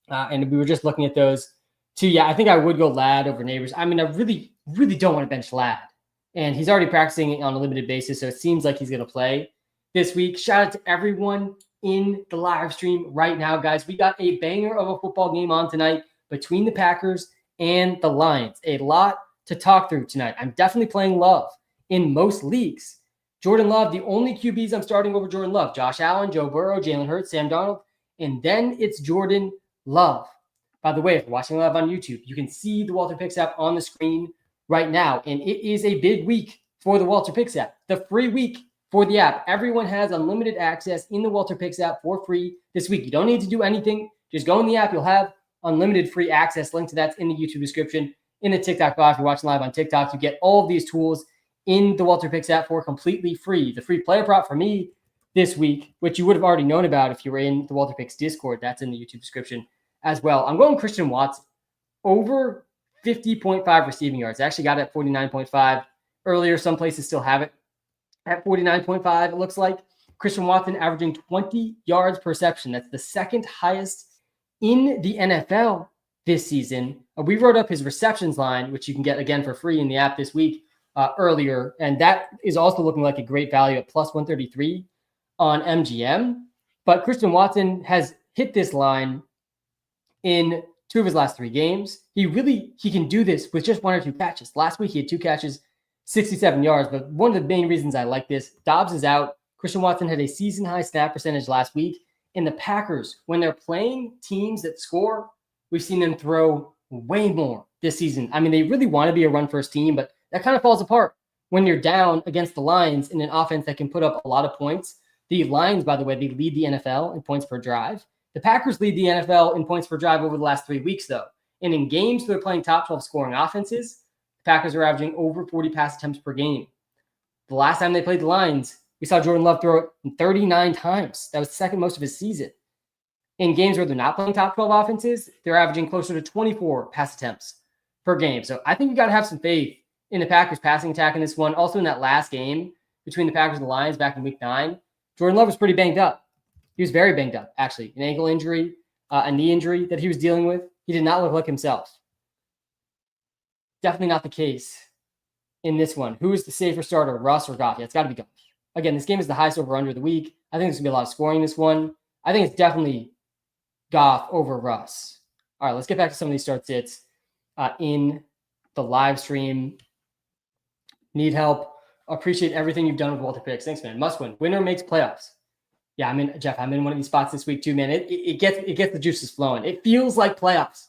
A: And we were just looking at those too. Yeah, I think I would go Ladd over Neighbors. I mean, I really, really don't want to bench Ladd. And he's already practicing on a limited basis, so it seems like he's going to play this week. Shout out to everyone in the live stream right now, guys. We got a banger of a football game on tonight between the Packers and the Lions. A lot to talk through tonight. I'm definitely playing Love in most leagues. Jordan Love, the only QBs I'm starting over Jordan Love. Josh Allen, Joe Burrow, Jalen Hurts, Sam Darnold. And then it's Jordan Love. By the way, if you're watching live on YouTube, you can see the WalterPicks app on the screen right now. And it is a big week for the WalterPicks app. The free week for the app. Everyone has unlimited access in the WalterPicks app for free this week. You don't need to do anything. Just go in the app. You'll have unlimited free access. Link to that's in the YouTube description. In the TikTok bio, if you're watching live on TikTok, you get all of these tools in the WalterPicks app for completely free. The free player prop for me this week, which you would have already known about if you were in the WalterPicks Discord, that's in the YouTube description as well. I'm going Christian Watson over 50.5 receiving yards. I actually got it at 49.5 earlier. Some places still have it at 49.5. It looks like Christian Watson averaging 20 yards per reception. That's the second highest in the NFL this season. We wrote up his receptions line, which you can get again for free in the app this week earlier. And that is also looking like a great value at plus 133 on MGM. But Christian Watson has hit this line in 2 of his last 3 games. He can do this with just 1 or 2 catches. Last week, he had 2 catches, 67 yards. But one of the main reasons I like this, Dobbs is out. Christian Watson had a season-high snap percentage last week. And the Packers, when they're playing teams that score, we've seen them throw way more this season. I mean, they really want to be a run-first team, but that kind of falls apart when you're down against the Lions in an offense that can put up a lot of points. The Lions, by the way, they lead the NFL in points per drive. The Packers lead the NFL in points per drive over the last 3 weeks, though. And in games they're playing top 12 scoring offenses, the Packers are averaging over 40 pass attempts per game. The last time they played the Lions, we saw Jordan Love throw it 39 times. That was the second most of his season. In games where they're not playing top 12 offenses, they're averaging closer to 24 pass attempts per game. So I think you got to have some faith in the Packers passing attack in this one. Also in that last game between the Packers and the Lions back in week 9, Jordan Love was pretty banged up. He was very banged up, actually. An ankle injury, a knee injury that he was dealing with. He did not look like himself. Definitely not the case in this one. Who is the safer starter, Russ or Goff? Yeah, it's got to be Goff. Again, this game is the highest over-under of the week. I think there's going to be a lot of scoring in this one. I think it's definitely Goff over Russ. All right, let's get back to some of these start-sits in the live stream. Need help. Appreciate everything you've done with WalterPicks. Thanks, man. Must win. Winner makes playoffs. Yeah, I'm in one of these spots this week too, man. It gets the juices flowing. It feels like playoffs.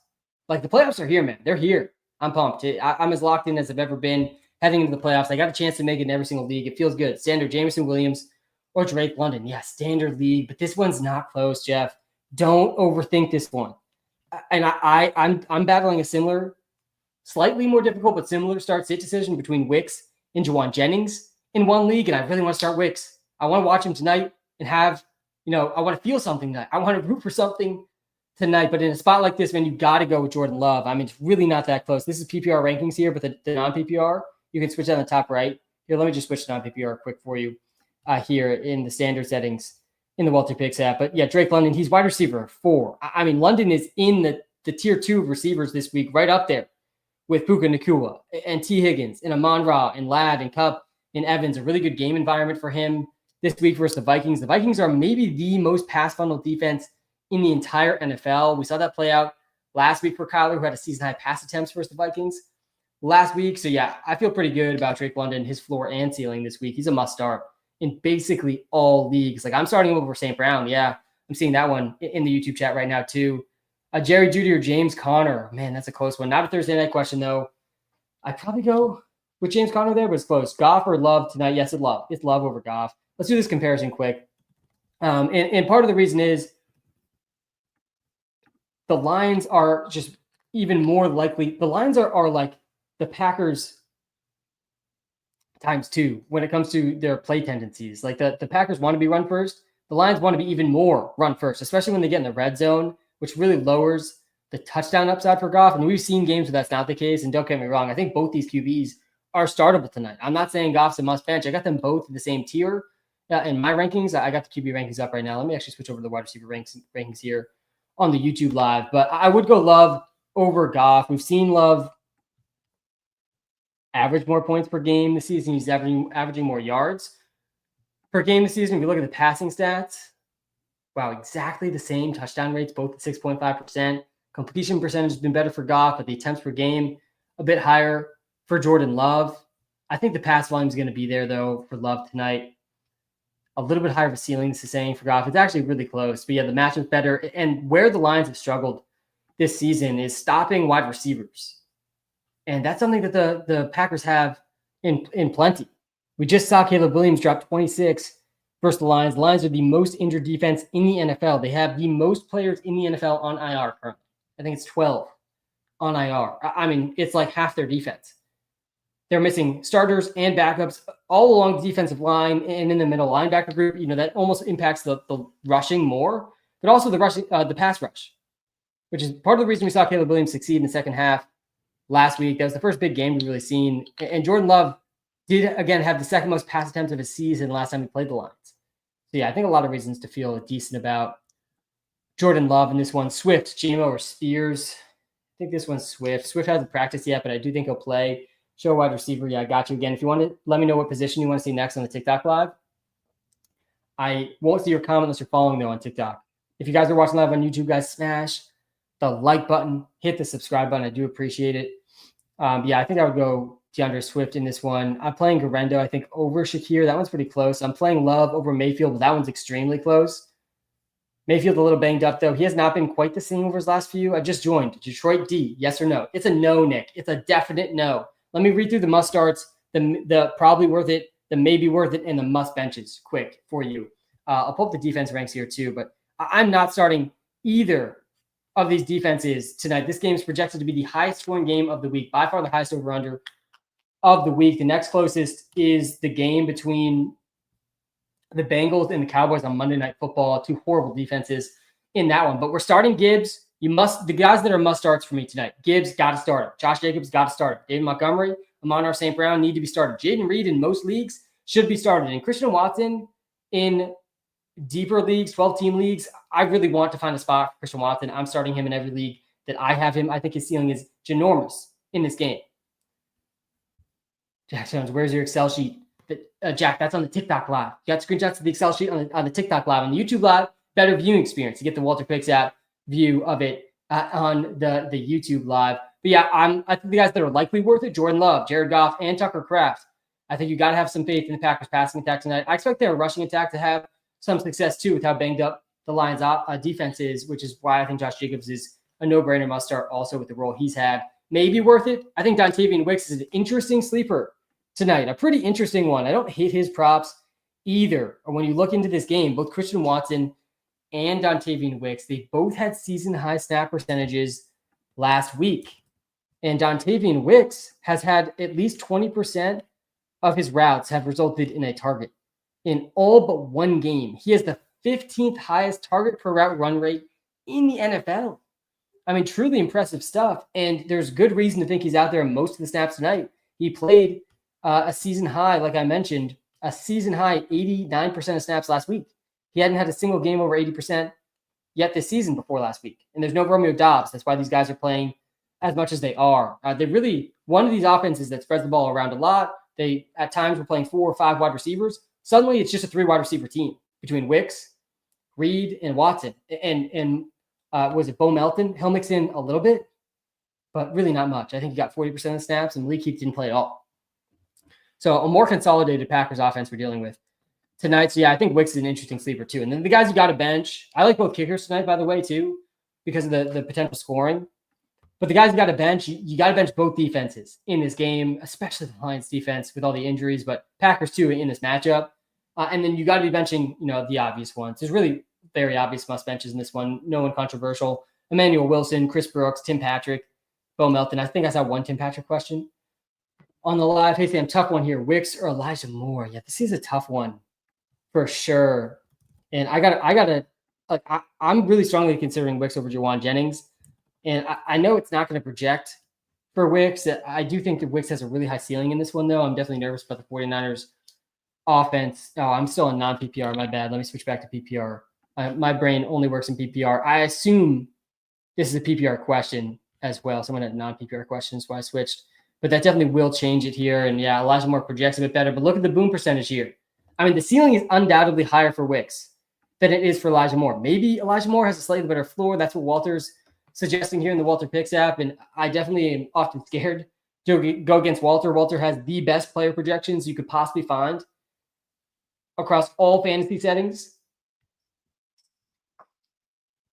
A: Like the playoffs are here, man. They're here. I'm pumped. I'm as locked in as I've ever been heading into the playoffs. I got a chance to make it in every single league. It feels good. Standard, Jameson Williams, or Drake London. Yeah, standard league, but this one's not close, Jeff. Don't overthink this one. And I'm battling a similar, slightly more difficult, but similar start-sit decision between Wicks and Juwan Jennings in one league, and I really want to start Wicks. I want to watch him tonight and have, I want to feel something tonight. I want to root for something tonight, but in a spot like this, man, you got to go with Jordan Love. I mean, it's really not that close. This is PPR rankings here, but the non-PPR, you can switch on the top right. Here, let me just switch to non-PPR quick for you here in the standard settings. in the WalterPicks app. But yeah, Drake London, he's wide receiver 4. I mean, London is in the tier 2 of receivers this week, right up there with Puka Nacua and T. Higgins and Amon-Ra and Ladd and Kupp and Evans. A really good game environment for him this week versus the Vikings. The Vikings are maybe the most pass funnel defense in the entire NFL. We saw that play out last week for Kyler, who had a season-high pass attempts versus the Vikings last week. So yeah, I feel pretty good about Drake London, his floor and ceiling this week. He's a must-start in basically all leagues. Like I'm starting him over St. Brown. Yeah, I'm seeing that one in the YouTube chat right now too. Jerry Jeudy or James Conner. Man, that's a close one. Not a Thursday night question though. I'd probably go with James Conner there, but it's close. Goff or Love tonight? Yes, it's Love. It's Love over Goff. Let's do this comparison quick. And part of the reason is the lines are just even more likely. The lines are like the Packers times 2 when it comes to their play tendencies. Like the Packers want to be run first. The Lions want to be even more run first, especially when they get in the red zone, which really lowers the touchdown upside for Goff. And we've seen games where that's not the case. And don't get me wrong, I think both these QBs are startable tonight. I'm not saying Goff's a must bench. I got them both in the same tier in my rankings. I got the QB rankings up right now. Let me actually switch over to the wide receiver rankings here on the YouTube live. But I would go Love over Goff. We've seen Love average more points per game this season. He's averaging more yards per game this season. If you look at the passing stats, wow, exactly the same touchdown rates, both at 6.5%. Completion percentage has been better for Goff, but the attempts per game a bit higher for Jordan Love. I think the pass volume is going to be there, though, for Love tonight. A little bit higher of a ceiling, this is saying, for Goff. It's actually really close. But yeah, the matchup's better. And where the Lions have struggled this season is stopping wide receivers. And that's something that the Packers have in plenty. We just saw Caleb Williams drop 26 versus the Lions. The Lions are the most injured defense in the NFL. They have the most players in the NFL on IR currently. I think it's 12 on IR. I mean, it's like half their defense. They're missing starters and backups all along the defensive line and in the middle linebacker group. You know, that almost impacts the rushing more, but also the pass rush, which is part of the reason we saw Caleb Williams succeed in the second half last week. That was the first big game we've really seen. And Jordan Love did, again, have the second most pass attempts of his season last time he played the Lions. So, yeah, I think a lot of reasons to feel decent about Jordan Love in this one. Swift, GMO, or Spears? I think this one's Swift. Swift hasn't practiced yet, but I do think he'll play. Show wide receiver. Yeah, I got you again. If you want to let me know what position you want to see next on the TikTok live. I won't see your comment unless you're following, though, on TikTok. If you guys are watching live on YouTube, guys, smash the like button, hit the subscribe button. I do appreciate it. Yeah, I think I would go DeAndre Swift in this one. I'm playing Garendo, I think, over Shakir. That one's pretty close. I'm playing Love over Mayfield, but that one's extremely close. Mayfield a little banged up, though. He has not been quite the same over his last few. I just joined. Detroit D, yes or no? It's a no, Nick. It's a definite no. Let me read through the must starts, the probably worth it, the maybe worth it, and the must benches quick for you. I'll pull up the defense ranks here too, but I'm not starting either of these defenses tonight. This game is projected to be the highest scoring game of the week, by far the highest over-under of the week. The next closest is the game between the Bengals and the Cowboys on Monday Night Football. Two horrible defenses in that one. But we're starting Gibbs. The guys that are must starts for me tonight. Gibbs got to start him. Josh Jacobs got to start him. David Montgomery, Amon-Ra St. Brown need to be started. Jaden Reed in most leagues should be started. And Christian Watson in deeper leagues, 12-team leagues, I really want to find a spot for Christian Watson. I'm starting him in every league that I have him. I think his ceiling is ginormous in this game. Jack Jones, where's your Excel sheet? Jack, that's on the TikTok live. You got screenshots of the Excel sheet on the TikTok live. On the YouTube live, better viewing experience. You get the WalterPicks app view of it on the YouTube live. But yeah, I think the guys that are likely worth it, Jordan Love, Jared Goff, and Tucker Kraft. I think you got to have some faith in the Packers passing attack tonight. I expect their rushing attack to have some success too with how banged up the Lions defense is, which is why I think Josh Jacobs is a no-brainer must start also with the role he's had. Maybe worth it. I think Dontavian Wicks is an interesting sleeper tonight, a pretty interesting one. I don't hate his props either. Or when you look into this game, both Christian Watson and Dontavian Wicks, they both had season-high snap percentages last week. And Dontavian Wicks has had at least 20% of his routes have resulted in a target in all but one game. He has the 15th highest target per route run rate in the NFL. I mean, truly impressive stuff. And there's good reason to think he's out there most of the snaps tonight. He played a season high, like I mentioned, a season high 89% of snaps last week. He hadn't had a single game over 80% yet this season before last week. And there's no Romeo Dobbs. That's why these guys are playing as much as they are. They really, one of these offenses that spreads the ball around a lot. They, at times, were playing 4 or 5 wide receivers. Suddenly, it's just a 3 wide receiver team between Wicks, Reed, and Watson. And was it Bo Melton? He'll mix in a little bit, but really not much. I think he got 40% of the snaps, and Lee Keith didn't play at all. So a more consolidated Packers offense we're dealing with tonight. So, yeah, I think Wicks is an interesting sleeper, too. And then the guys you got to bench. I like both kickers tonight, by the way, too, because of the potential scoring. But the guys you got to bench, you got to bench both defenses in this game, especially the Lions defense with all the injuries, but Packers, too, in this matchup. And then you got to be benching, the obvious ones. There's really very obvious must benches in this one. No one controversial. Emmanuel Wilson, Chris Brooks, Tim Patrick, Bo Melton. I think I saw one Tim Patrick question on the live. Hey, Sam, tough one here. Wicks or Elijah Moore? Yeah, this is a tough one for sure. And I'm really strongly considering Wicks over Jawan Jennings. And I know it's not going to project for Wicks. I do think that Wicks has a really high ceiling in this one, though. I'm definitely nervous about the 49ers offense. Oh, I'm still in non-PPR. My bad. Let me switch back to PPR. My brain only works in PPR. I assume this is a PPR question as well. Someone had non-PPR questions, so I switched. But that definitely will change it here. And, yeah, Elijah Moore projects a bit better. But look at the boom percentage here. I mean, the ceiling is undoubtedly higher for Wicks than it is for Elijah Moore. Maybe Elijah Moore has a slightly better floor. That's what Walter's suggesting here in the WalterPicks app. And I definitely am often scared to go against Walter. Walter has the best player projections you could possibly find across all fantasy settings.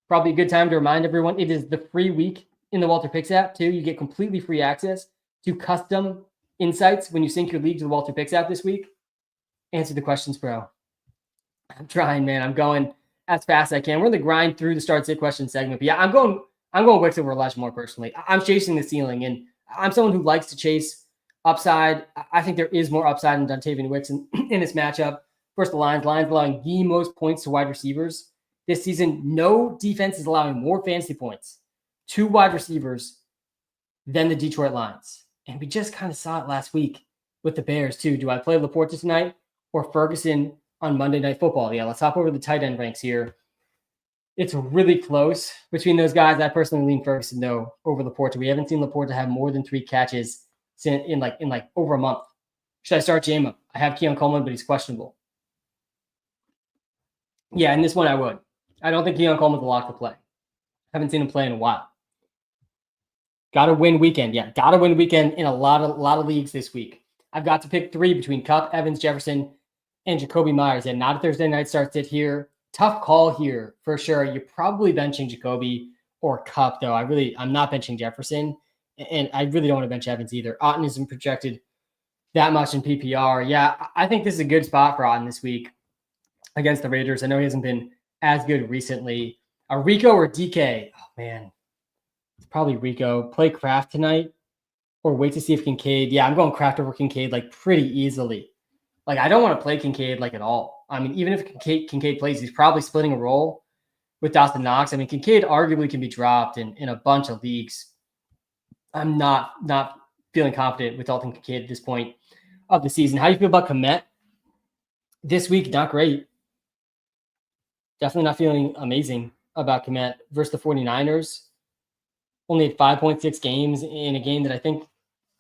A: Probably a good time to remind everyone, it is the free week in the WalterPicks app, too. You get completely free access to custom insights when you sync your league to the WalterPicks app this week. Answer the questions, bro. I'm trying, man. I'm going as fast as I can. We're going to grind through the start sit question segment. But, yeah, I'm going Wicks over Elijah Moore personally. I'm chasing the ceiling, and I'm someone who likes to chase upside. I think there is more upside in Dontavian Wicks in this matchup. First, the Lions. Lions allowing the most points to wide receivers this season. No defense is allowing more fantasy points to wide receivers than the Detroit Lions. And we just kind of saw it last week with the Bears, too. Do I play Laporta tonight or Ferguson on Monday Night Football? Yeah, let's hop over the tight end ranks here. It's really close between those guys. I personally lean Ferguson, though, over Laporta. We haven't seen Laporta have more than 3 catches in over a month. Should I start Jama? I have Keon Coleman, but he's questionable. Yeah, in this one I would. I don't think Keon Coleman's a lock to play. Haven't seen him play in a while. Got to win weekend. Yeah, got to win weekend in a lot of leagues this week. I've got to pick 3 between Kupp, Evans, Jefferson, and Jacoby Myers. And not a Thursday night start sit here. Tough call here for sure. You're probably benching Jacoby or Kupp, though. I'm not benching Jefferson, and I really don't want to bench Evans either. Otten isn't projected that much in PPR. Yeah, I think this is a good spot for Otten this week against the Raiders. I know he hasn't been as good recently. Rico or DK? Oh, man. It's probably Rico. Play Kraft tonight or wait to see if Kincaid. Yeah, I'm going Kraft over Kincaid pretty easily. I don't want to play Kincaid at all. I mean, even if Kincaid plays, he's probably splitting a role with Dawson Knox. I mean, Kincaid arguably can be dropped in a bunch of leagues. I'm not feeling confident with Dalton Kincaid at this point of the season. How do you feel about Kmet this week? Not great. Definitely not feeling amazing about Kmet versus the 49ers. Only had 5.6 games in a game that I think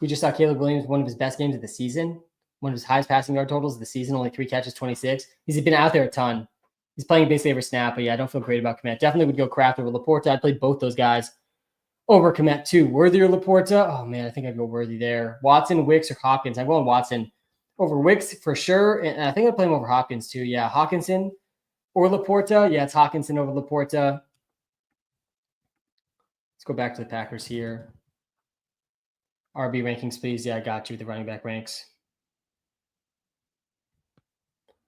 A: we just saw Caleb Williams, one of his best games of the season. One of his highest passing yard totals of the season, only 3 catches, 26. He's been out there a ton. He's playing basically every snap, but yeah, I don't feel great about Kmet. Definitely would go Kraft over Laporta. I'd play both those guys over Kmet too. Worthy or Laporta? Oh man, I think I'd go Worthy there. Watson, Wicks, or Hopkins? I'm going Watson over Wicks for sure, and I think I'd play him over Hopkins too. Yeah, Hawkinson or Laporta? Yeah, it's Hawkinson over Laporta. Let's go back to the Packers here. RB rankings, please. Yeah, I got you. The running back ranks.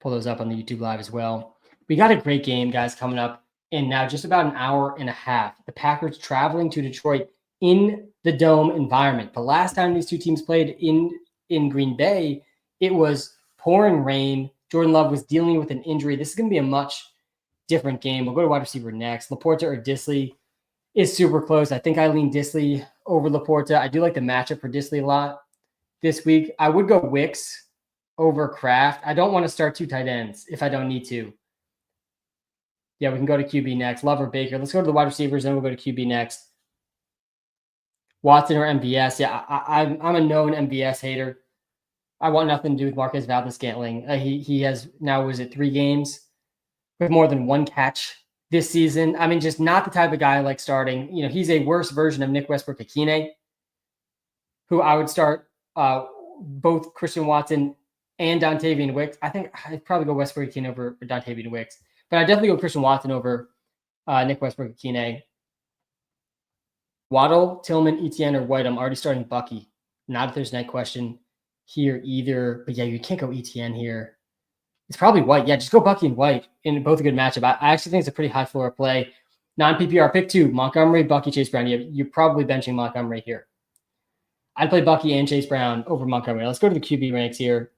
A: Pull those up on the YouTube Live as well. We got a great game, guys, coming up in now just about an hour and a half. The Packers traveling to Detroit in the Dome environment. The last time these two teams played in Green Bay, it was pouring rain. Jordan Love was dealing with an injury. This is going to be a much different game. We'll go to wide receiver next. Laporta or Disley is super close. I think I lean Disley over Laporta. I do like the matchup for Disley a lot this week. I would go Wicks over Kraft. I don't want to start 2 tight ends if I don't need to. Yeah, we can go to QB next. Love or Baker. Let's go to the wide receivers, then we'll go to QB next. Watson or MVS. Yeah, I'm a known MVS hater. I want nothing to do with Marquez Valdez-Scantling. He has now, was it 3 games with more than 1 catch this season? I mean, just not the type of guy I like starting. He's a worse version of Nick Westbrook-Akine, who I would start both Christian Watson and Dontavian Wicks. I think I'd probably go Westbrook-Akine over Dontavian Wicks, but I'd definitely go Christian Watson over Nick Westbrook-Akine. Waddle, Tillman, Etienne, or White. I'm already starting Bucky. Not a Thursday night question here either. But yeah, you can't go Etienne here. It's probably White. Yeah, just go Bucky and White in both a good matchup. I actually think it's a pretty high floor play. Non-PPR, pick 2. Montgomery, Bucky, Chase Brown. You're probably benching Montgomery here. I'd play Bucky and Chase Brown over Montgomery. Let's go to the QB ranks here.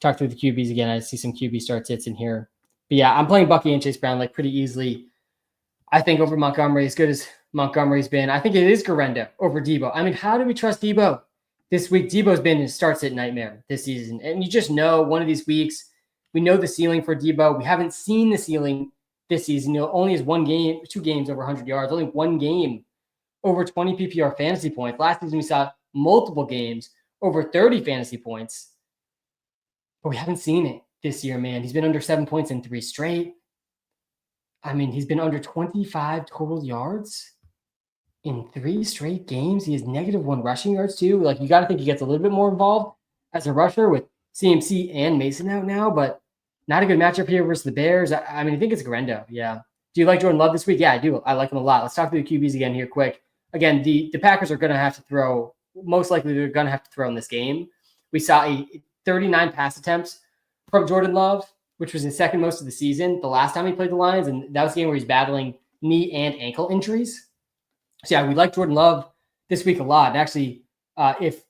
A: Talk through the QBs again. I see some QB start sits in here. But yeah, I'm playing Bucky and Chase Brown like pretty easily. I think over Montgomery, as good as Montgomery's been. I think it is Garenda over Debo. I mean, how do we trust Debo this week? Debo's been in start-sit nightmare this season. And you just know one of these weeks, we know the ceiling for Debo. We haven't seen the ceiling this season. Only has 2 games over 100 yards, only 1 game over 20 PPR fantasy points. Last season, we saw multiple games over 30 fantasy points. But we haven't seen it this year, man. He's been under 7 points in 3 straight. I mean, he's been under 25 total yards in 3 straight games. He has -1 rushing yards too. Like, you got to think he gets a little bit more involved as a rusher with CMC and Mason out now, but not a good matchup here versus the Bears. I mean, I think it's Garendo. Yeah. Do you like Jordan Love this week? Yeah, I do. I like him a lot. Let's talk through the QBs again here quick. Again, the Packers are going to have to throw. Most likely they're going to have to throw in this game. We saw a 39 pass attempts from Jordan Love, which was his second most of the season, the last time he played the Lions, and that was a game where he's battling knee and ankle injuries. So yeah, we like Jordan Love this week a lot. And actually, if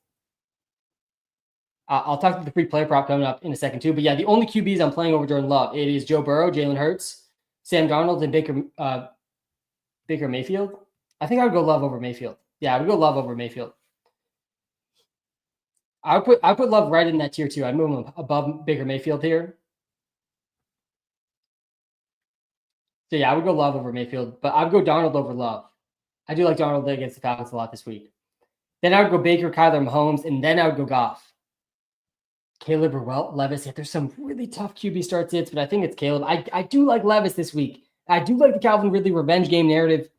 A: I'll talk about the free player prop coming up in a second too. But yeah, the only QBs I'm playing over Jordan Love, it is Joe Burrow, Jalen Hurts, Sam Darnold, and Baker Mayfield. I think I would go Love over Mayfield. Yeah, I would go Love over Mayfield. I would put Love right in that tier too. I'd move him above Baker Mayfield here. So yeah, I would go Love over Mayfield, but I would go Darnold over Love. I do like Darnold against the Falcons a lot this week. Then I would go Baker, Kyler, Mahomes, and then I would go Goff. Caleb or Levis. Yeah, there's some really tough QB start sits, but I think it's Caleb. I do like Levis this week. I do like the Calvin Ridley revenge game narrative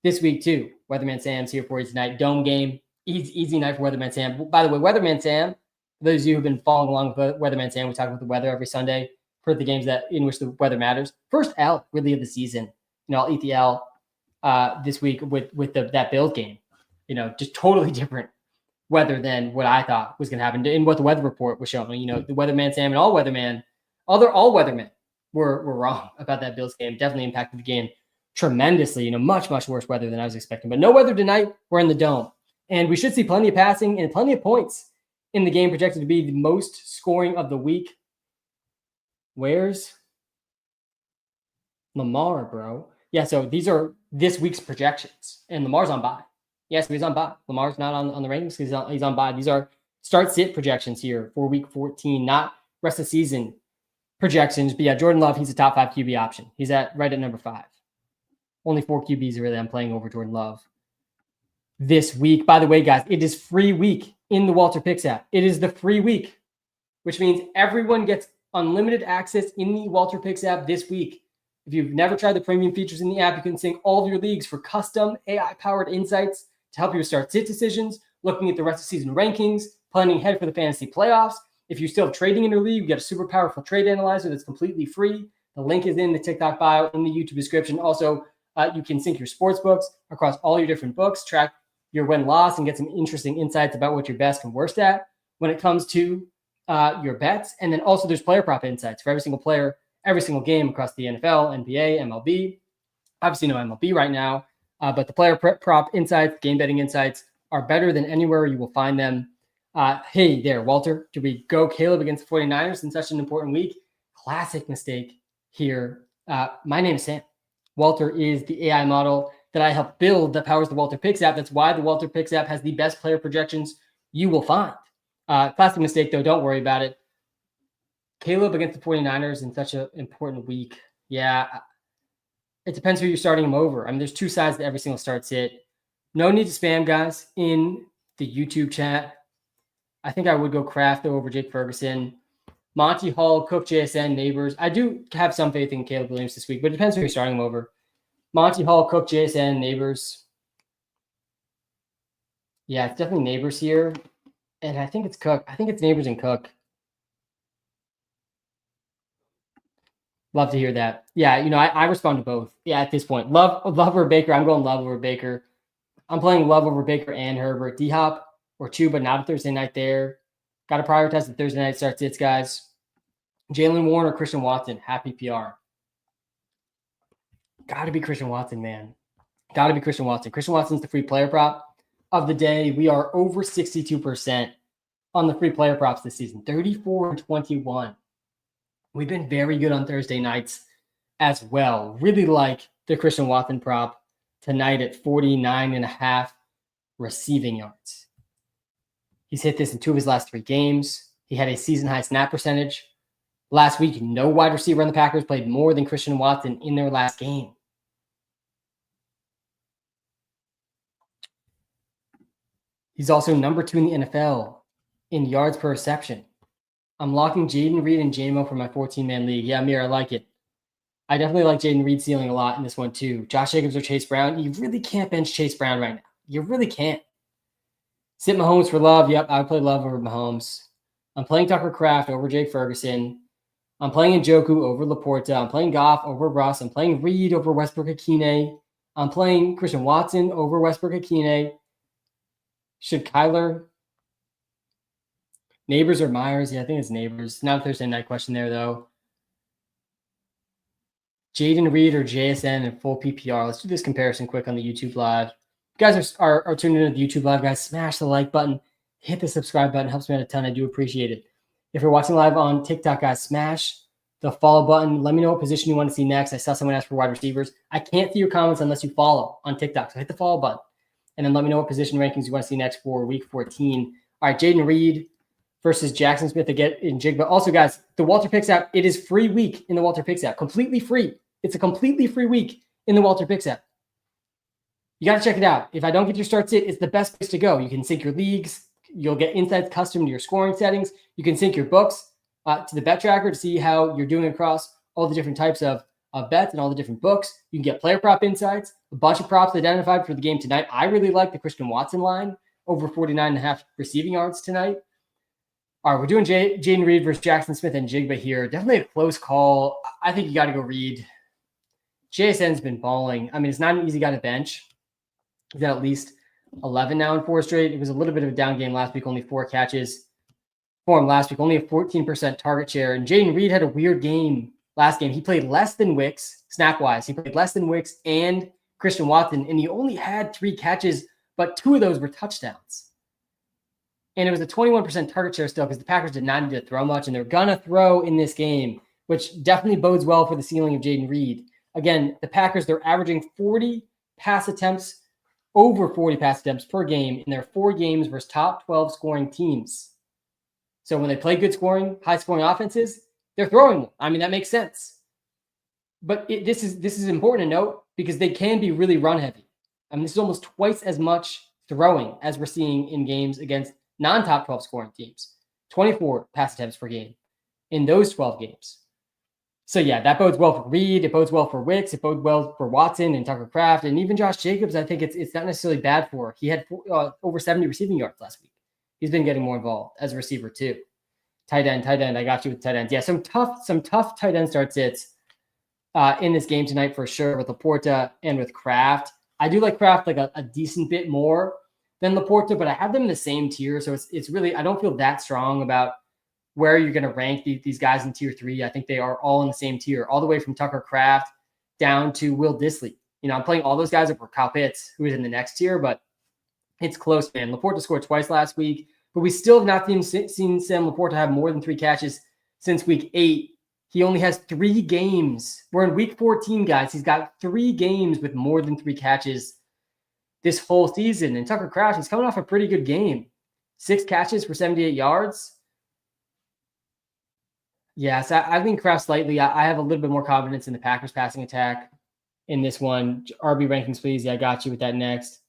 A: this week too. Weatherman Sam's here for you tonight. Dome game. Easy night for Weatherman Sam. By the way, Weatherman Sam, for those of you who've been following along with Weatherman Sam, we talk about the weather every Sunday for the games in which the weather matters. First L really of the season. I'll eat the L this week with that Bills game. Just totally different weather than what I thought was going to happen and what the weather report was showing. The Weatherman Sam and all weathermen were wrong about that Bills game. Definitely impacted the game tremendously. Much worse weather than I was expecting. But no weather tonight. We're in the Dome, and we should see plenty of passing and plenty of points in the game, projected to be the most scoring of the week. Where's Lamar, bro? Yeah, so these are this week's projections, and Lamar's on bye. Yes, he's on bye. Lamar's not on the ratings because he's on bye. These are start-sit projections here for week 14, not rest of season projections. But yeah, Jordan Love, he's a top 5 QB option. He's right at number 5. Only 4 QBs really I'm playing over Jordan Love this week. By the way, guys, it is free week in the WalterPicks app. It is the free week, which means everyone gets unlimited access in the WalterPicks app this week. If you've never tried the premium features in the app, you can sync all of your leagues for custom AI-powered insights to help you start sit decisions, looking at the rest of season rankings, planning ahead for the fantasy playoffs. If you're still trading in your league, you get a super powerful trade analyzer that's completely free. The link is in the TikTok bio, in the YouTube description. Also, you can sync your sports books across all your different books, track your win-loss, and get some interesting insights about what you're best and worst at when it comes to your bets. And then also there's player prop insights for every single player, every single game across the NFL, NBA, MLB. Obviously no MLB right now, but the player prop insights, game betting insights are better than anywhere you will find them. Hey there, Walter. Do we go Caleb against the 49ers in such an important week? Classic mistake here. My name is Sam. Walter is the AI model that I helped build that powers the WalterPicks app. That's why the WalterPicks app has the best player projections you will find. Classic mistake, though. Don't worry about it. Caleb against the 49ers in such an important week. Yeah, It depends who you're starting him over. I mean, there's two sides to every single start sit. No need to spam, guys, in the YouTube chat. I think I would go Kraft over Jake Ferguson. Monty Hall, Cook, JSN, Neighbors. I do have some faith in Caleb Williams this week, but it depends who you're starting him over. Monty Hall, Cook, JSN, Neighbors. Yeah, it's definitely Neighbors here. And I think it's Cook. I think it's Neighbors and Cook. Love to hear that. Yeah, I respond to both. Yeah, at this point. Love over Baker. I'm going Love over Baker. I'm playing Love over Baker and Herbert. D-Hop or two, but not a Thursday night there. Got to prioritize the Thursday night starts its guys. Jalen Warren or Christian Watson. Happy PR. Got to be Christian Watson, man. Got to be Christian Watson. Christian Watson's the free player prop of the day. We are over 62% on the free player props this season. 34-21. We've been very good on Thursday nights as well. Really like the Christian Watson prop tonight at 49.5 receiving yards. He's hit this in 2 of his last 3 games. He had a season-high snap percentage. Last week, no wide receiver on the Packers played more than Christian Watson in their last game. He's also number 2 in the NFL in yards per reception. I'm locking Jaden Reed and JMO for my 14-man league. Yeah, Amir, I like it. I definitely like Jaden Reed ceiling a lot in this one too. Josh Jacobs or Chase Brown. You really can't bench Chase Brown right now. You really can't. Sit Mahomes for Love. Yep, I would play Love over Mahomes. I'm playing Tucker Kraft over Jake Ferguson. I'm playing Njoku over Laporta. I'm playing Goff over Russ. I'm playing Reed over Westbrook-Akine. I'm playing Christian Watson over Westbrook-Akine. Should Kyler... Neighbors or Myers? Yeah, I think it's Neighbors. Not a Thursday night question there, though. Jaden Reed or JSN in full PPR. Let's do this comparison quick on the YouTube Live. If you guys are tuning into the YouTube Live, guys, smash the like button. Hit the subscribe button. Helps me out a ton. I do appreciate it. If you're watching live on TikTok, guys, smash the follow button. Let me know what position you want to see next. I saw someone ask for wide receivers. I can't see your comments unless you follow on TikTok. So hit the follow button. And then let me know what position rankings you want to see next for week 14. All right, Jaden Reed versus Jackson Smith to get in Jig. But also, guys, the WalterPicks app, it is free week in the WalterPicks app. Completely free. It's a completely free week in the WalterPicks app. You got to check it out. If I don't get your start sit, it's the best place to go. You can sync your leagues. You'll get insights custom to your scoring settings. You can sync your books to the bet tracker to see how you're doing across all the different types of bets and all the different books. You can get player prop insights, a bunch of props identified for the game tonight. I really like the Christian Watson line over 49.5 receiving yards tonight. All right, we're doing Jaden Reed versus Jackson Smith and Jigba here. Definitely a close call. I think you got to go Reed. JSN's been balling. I mean, it's not an easy guy to bench. He's got at least 11 now in 4 straight. It was a little bit of a down game last week, only 4 catches for him last week, only a 14% target share. And Jaden Reed had a weird game last game. He played less than Wicks, snap-wise. He played less than Wicks and Christian Watson, and he only had 3 catches, but 2 of those were touchdowns. And it was a 21% target share still because the Packers did not need to throw much, and they're going to throw in this game, which definitely bodes well for the ceiling of Jaden Reed. Again, the Packers, they're averaging 40 pass attempts, over 40 pass attempts per game in their 4 games versus top 12 scoring teams. So when they play good scoring, high scoring offenses, they're throwing them. I mean, that makes sense. But this is important to note because they can be really run heavy. I mean, this is almost twice as much throwing as we're seeing in games against non-top 12 scoring teams. 24 pass attempts per game in those 12 games. So yeah, that bodes well for Reed. It bodes well for Wicks. It bodes well for Watson and Tucker Kraft. And even Josh Jacobs, I think it's not necessarily bad for. He had over 70 receiving yards last week. He's been getting more involved as a receiver too. Tight end. I got you with tight ends. Yeah, some tough tight end start sits in this game tonight for sure with Laporta and with Kraft. I do like Kraft like a decent bit more than Laporta, but I have them in the same tier. So it's really, I don't feel that strong about where you're going to rank these guys in tier 3. I think they are all in the same tier, all the way from Tucker Kraft down to Will Dissly. I'm playing all those guys over Kyle Pitts, who is in the next tier, but it's close, man. Laporta scored twice last week, but we still have not seen Sam Laporta have more than 3 catches since week 8. He only has 3 games. We're in week 14, guys. He's got 3 games with more than 3 catches this whole season. And Tucker Kraft, he's coming off a pretty good game. 6 catches for 78 yards. Yes, I think Kraft slightly. I have a little bit more confidence in the Packers passing attack. in this one. RB rankings, please. Yeah, I got you with that next.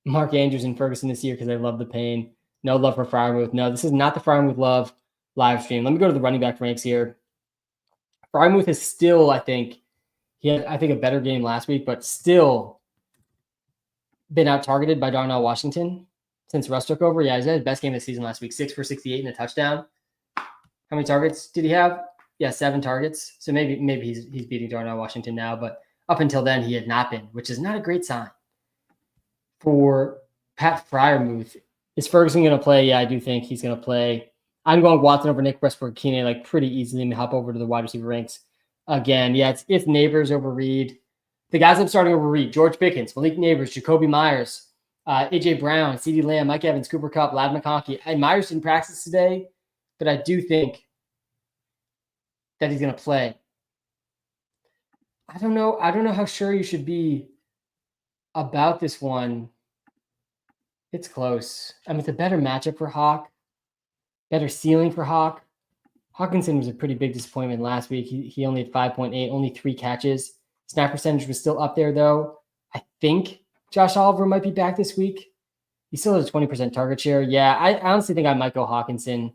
A: Mark Andrews and Ferguson this year because I love the pain. No love for Freiermuth. No, this is not the Freiermuth love live stream. Let me go to the running back ranks here. Freiermuth is still, I think, he had, I think, a better game last week, but still been out targeted by Darnell Washington since Russ took over. Yeah, he's had his best game of the season last week, 6 for 68 and a touchdown. How many targets did he have? Yeah, 7 targets. So maybe he's beating Darnell Washington now, but up until then he had not been, which is not a great sign for Pat Freiermuth. Is Ferguson going to play? Yeah, I do think he's going to play. I'm going Watson over Nick Westbrook-Keenan like pretty easily. Let me hop over to the wide receiver ranks again. Yeah, it's Neighbors over Reed. The guys I'm starting over Reed: George Pickens, Malik Neighbors, Jacoby Myers, AJ Brown, CeeDee Lamb, Mike Evans, Cooper Kupp, Ladd McConkey. And Myers didn't practice today, but I do think that he's going to play. I don't know how sure you should be about this one. It's close. I mean, it's a better matchup for Hawk, better ceiling for Hawk. Hawkinson was a pretty big disappointment last week. He only had 5.8, only 3 catches. Snap percentage was still up there, though. I think Josh Oliver might be back this week. He still has a 20% target share. Yeah, I honestly think I might go Hawkinson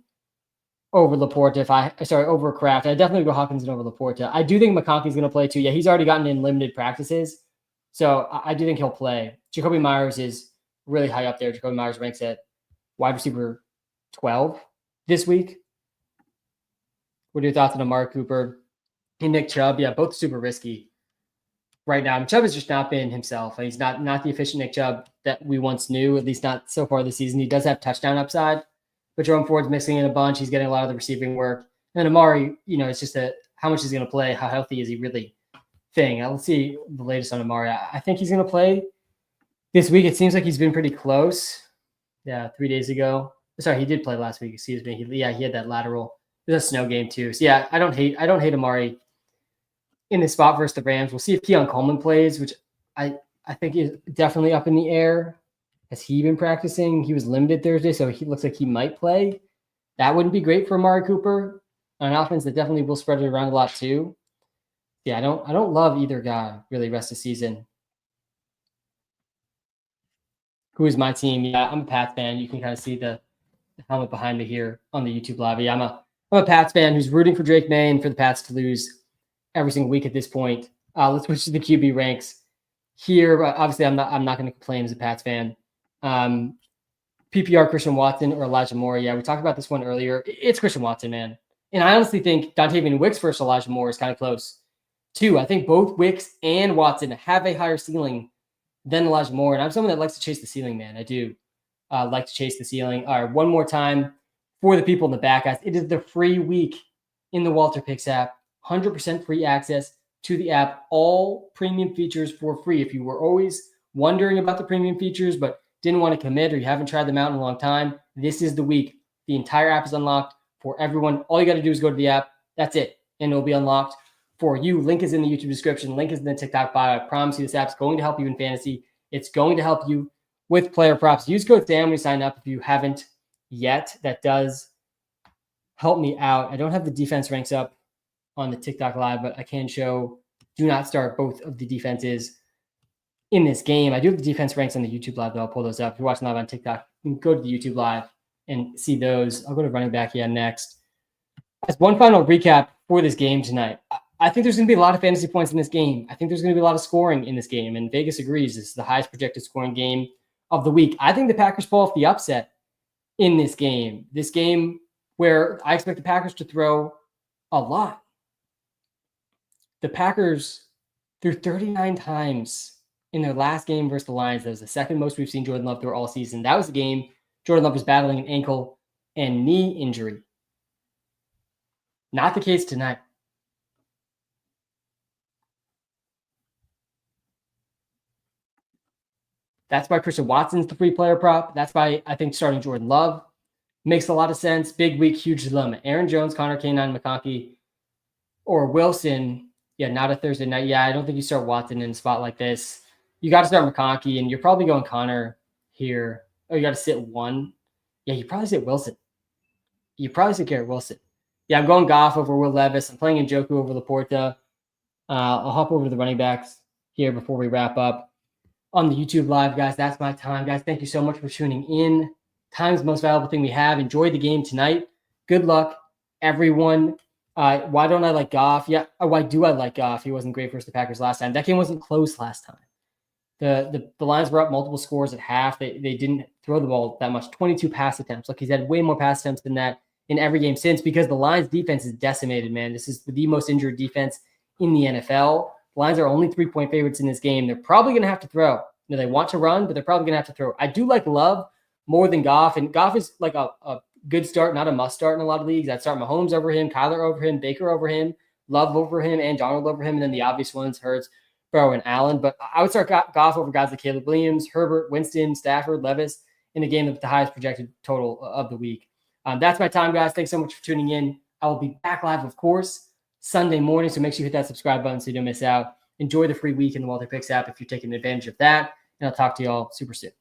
A: over Laporta over Kraft. I definitely go Hawkinson over Laporta. I do think McConkey's going to play too. Yeah, he's already gotten in limited practices, so I do think he'll play. Jacoby Myers is really high up there. Jacoby Myers ranks at wide receiver 12 this week. What are your thoughts on Amari Cooper and Nick Chubb? Yeah, both super risky right now. Chubb has just not been himself. He's not the efficient Nick Chubb that we once knew, at least not so far this season. He does have touchdown upside, but Jerome Ford's missing in a bunch. He's getting a lot of the receiving work. And Amari, it's just how much he's going to play, how healthy is he really thing. Let's see the latest on Amari. I think he's going to play this week. It seems like he's been pretty close. Yeah, 3 days ago. Sorry, he did play last week. Excuse me. He had that lateral. There's a snow game too. So yeah, I don't hate Amari in this spot versus the Rams. We'll see if Keon Coleman plays, which I think is definitely up in the air. Has he been practicing? He was limited Thursday, so he looks like he might play. That wouldn't be great for Amari Cooper on an offense that definitely will spread it around a lot too. Yeah, I don't love either guy really rest of the season. Who is my team? Yeah, I'm a Pats fan. You can kind of see the helmet behind me here on the YouTube live. Yeah, I'm a Pats fan who's rooting for Drake May and for the Pats to lose every single week at this point. Let's switch to the QB ranks here. Obviously, I'm not going to complain as a Pats fan. PPR Christian Watson or Elijah Moore. Yeah, we talked about this one earlier. It's Christian Watson, man. And I honestly think Dontavian Wicks versus Elijah Moore is kind of close too. I think both Wicks and Watson have a higher ceiling than Elijah Moore. And I'm someone that likes to chase the ceiling, man. I do like to chase the ceiling. All right, one more time for the people in the back, guys. It is the free week in the WalterPicks app. 100% free access to the app. All premium features for free. If you were always wondering about the premium features but didn't want to commit or you haven't tried them out in a long time, this is the week. The entire app is unlocked for everyone. All you got to do is go to the app. That's it. And it'll be unlocked for you. Link is in the YouTube description. Link is in the TikTok bio. I promise you this app's going to help you in fantasy. It's going to help you with player props. Use code SAM when you sign up if you haven't yet. That does help me out. I don't have the defense ranks up on the TikTok live, but I can show do not start both of the defenses in this game. I do have the defense ranks on the YouTube live, though. I'll pull those up. If you're watching live on TikTok, you can go to the YouTube live and see those. I'll go to running back next. As one final recap for this game tonight, I think there's going to be a lot of fantasy points in this game. I think there's going to be a lot of scoring in this game, and Vegas agrees. This is the highest projected scoring game of the week. I think the Packers pull off the upset in this game. This game where I expect the Packers to throw a lot. The Packers threw 39 times in their last game versus the Lions. That was the second most we've seen Jordan Love throw all season. That was the game Jordan Love was battling an ankle and knee injury. Not the case tonight. That's why Christian Watson's the free player prop. That's why I think starting Jordan Love makes a lot of sense. Big week, huge dilemma. Aaron Jones, Connor Kanine, McConkey, or Wilson. Yeah, not a Thursday night. Yeah, I don't think you start Watson in a spot like this. You got to start McConkey, and you're probably going Connor here. Oh, you got to sit one. Yeah, you probably sit Wilson. You probably sit Garrett Wilson. Yeah, I'm going Goff over Will Levis. I'm playing Njoku over Laporta. I'll hop over to the running backs here before we wrap up. On the YouTube live, guys, that's my time. Guys, thank you so much for tuning in. Time's the most valuable thing we have. Enjoy the game tonight. Good luck, everyone. Why don't I like Goff? Yeah, why do I like Goff? He wasn't great versus the Packers last time. That game wasn't close last time. The Lions were up multiple scores at half. They didn't throw the ball that much. 22 pass attempts. Look, he's had way more pass attempts than that in every game since, because the Lions defense is decimated, man. This is the most injured defense in the NFL. The Lions are only 3-point favorites in this game. They're probably going to have to throw. They want to run, but they're probably going to have to throw. I do like Love more than Goff, and Goff is like a good start, not a must start in a lot of leagues. I'd start Mahomes over him, Kyler over him, Baker over him, Love over him, and Donald over him, and then the obvious ones, Hurts, Burrow, and Allen. But I would start Goff over guys like Caleb Williams, Herbert, Winston, Stafford, Levis in a game with the highest projected total of the week. That's my time, guys. Thanks so much for tuning in. I will be back live, of course, Sunday morning, so make sure you hit that subscribe button so you don't miss out. Enjoy the free week in the WalterPicks app if you're taking advantage of that, and I'll talk to you all super soon.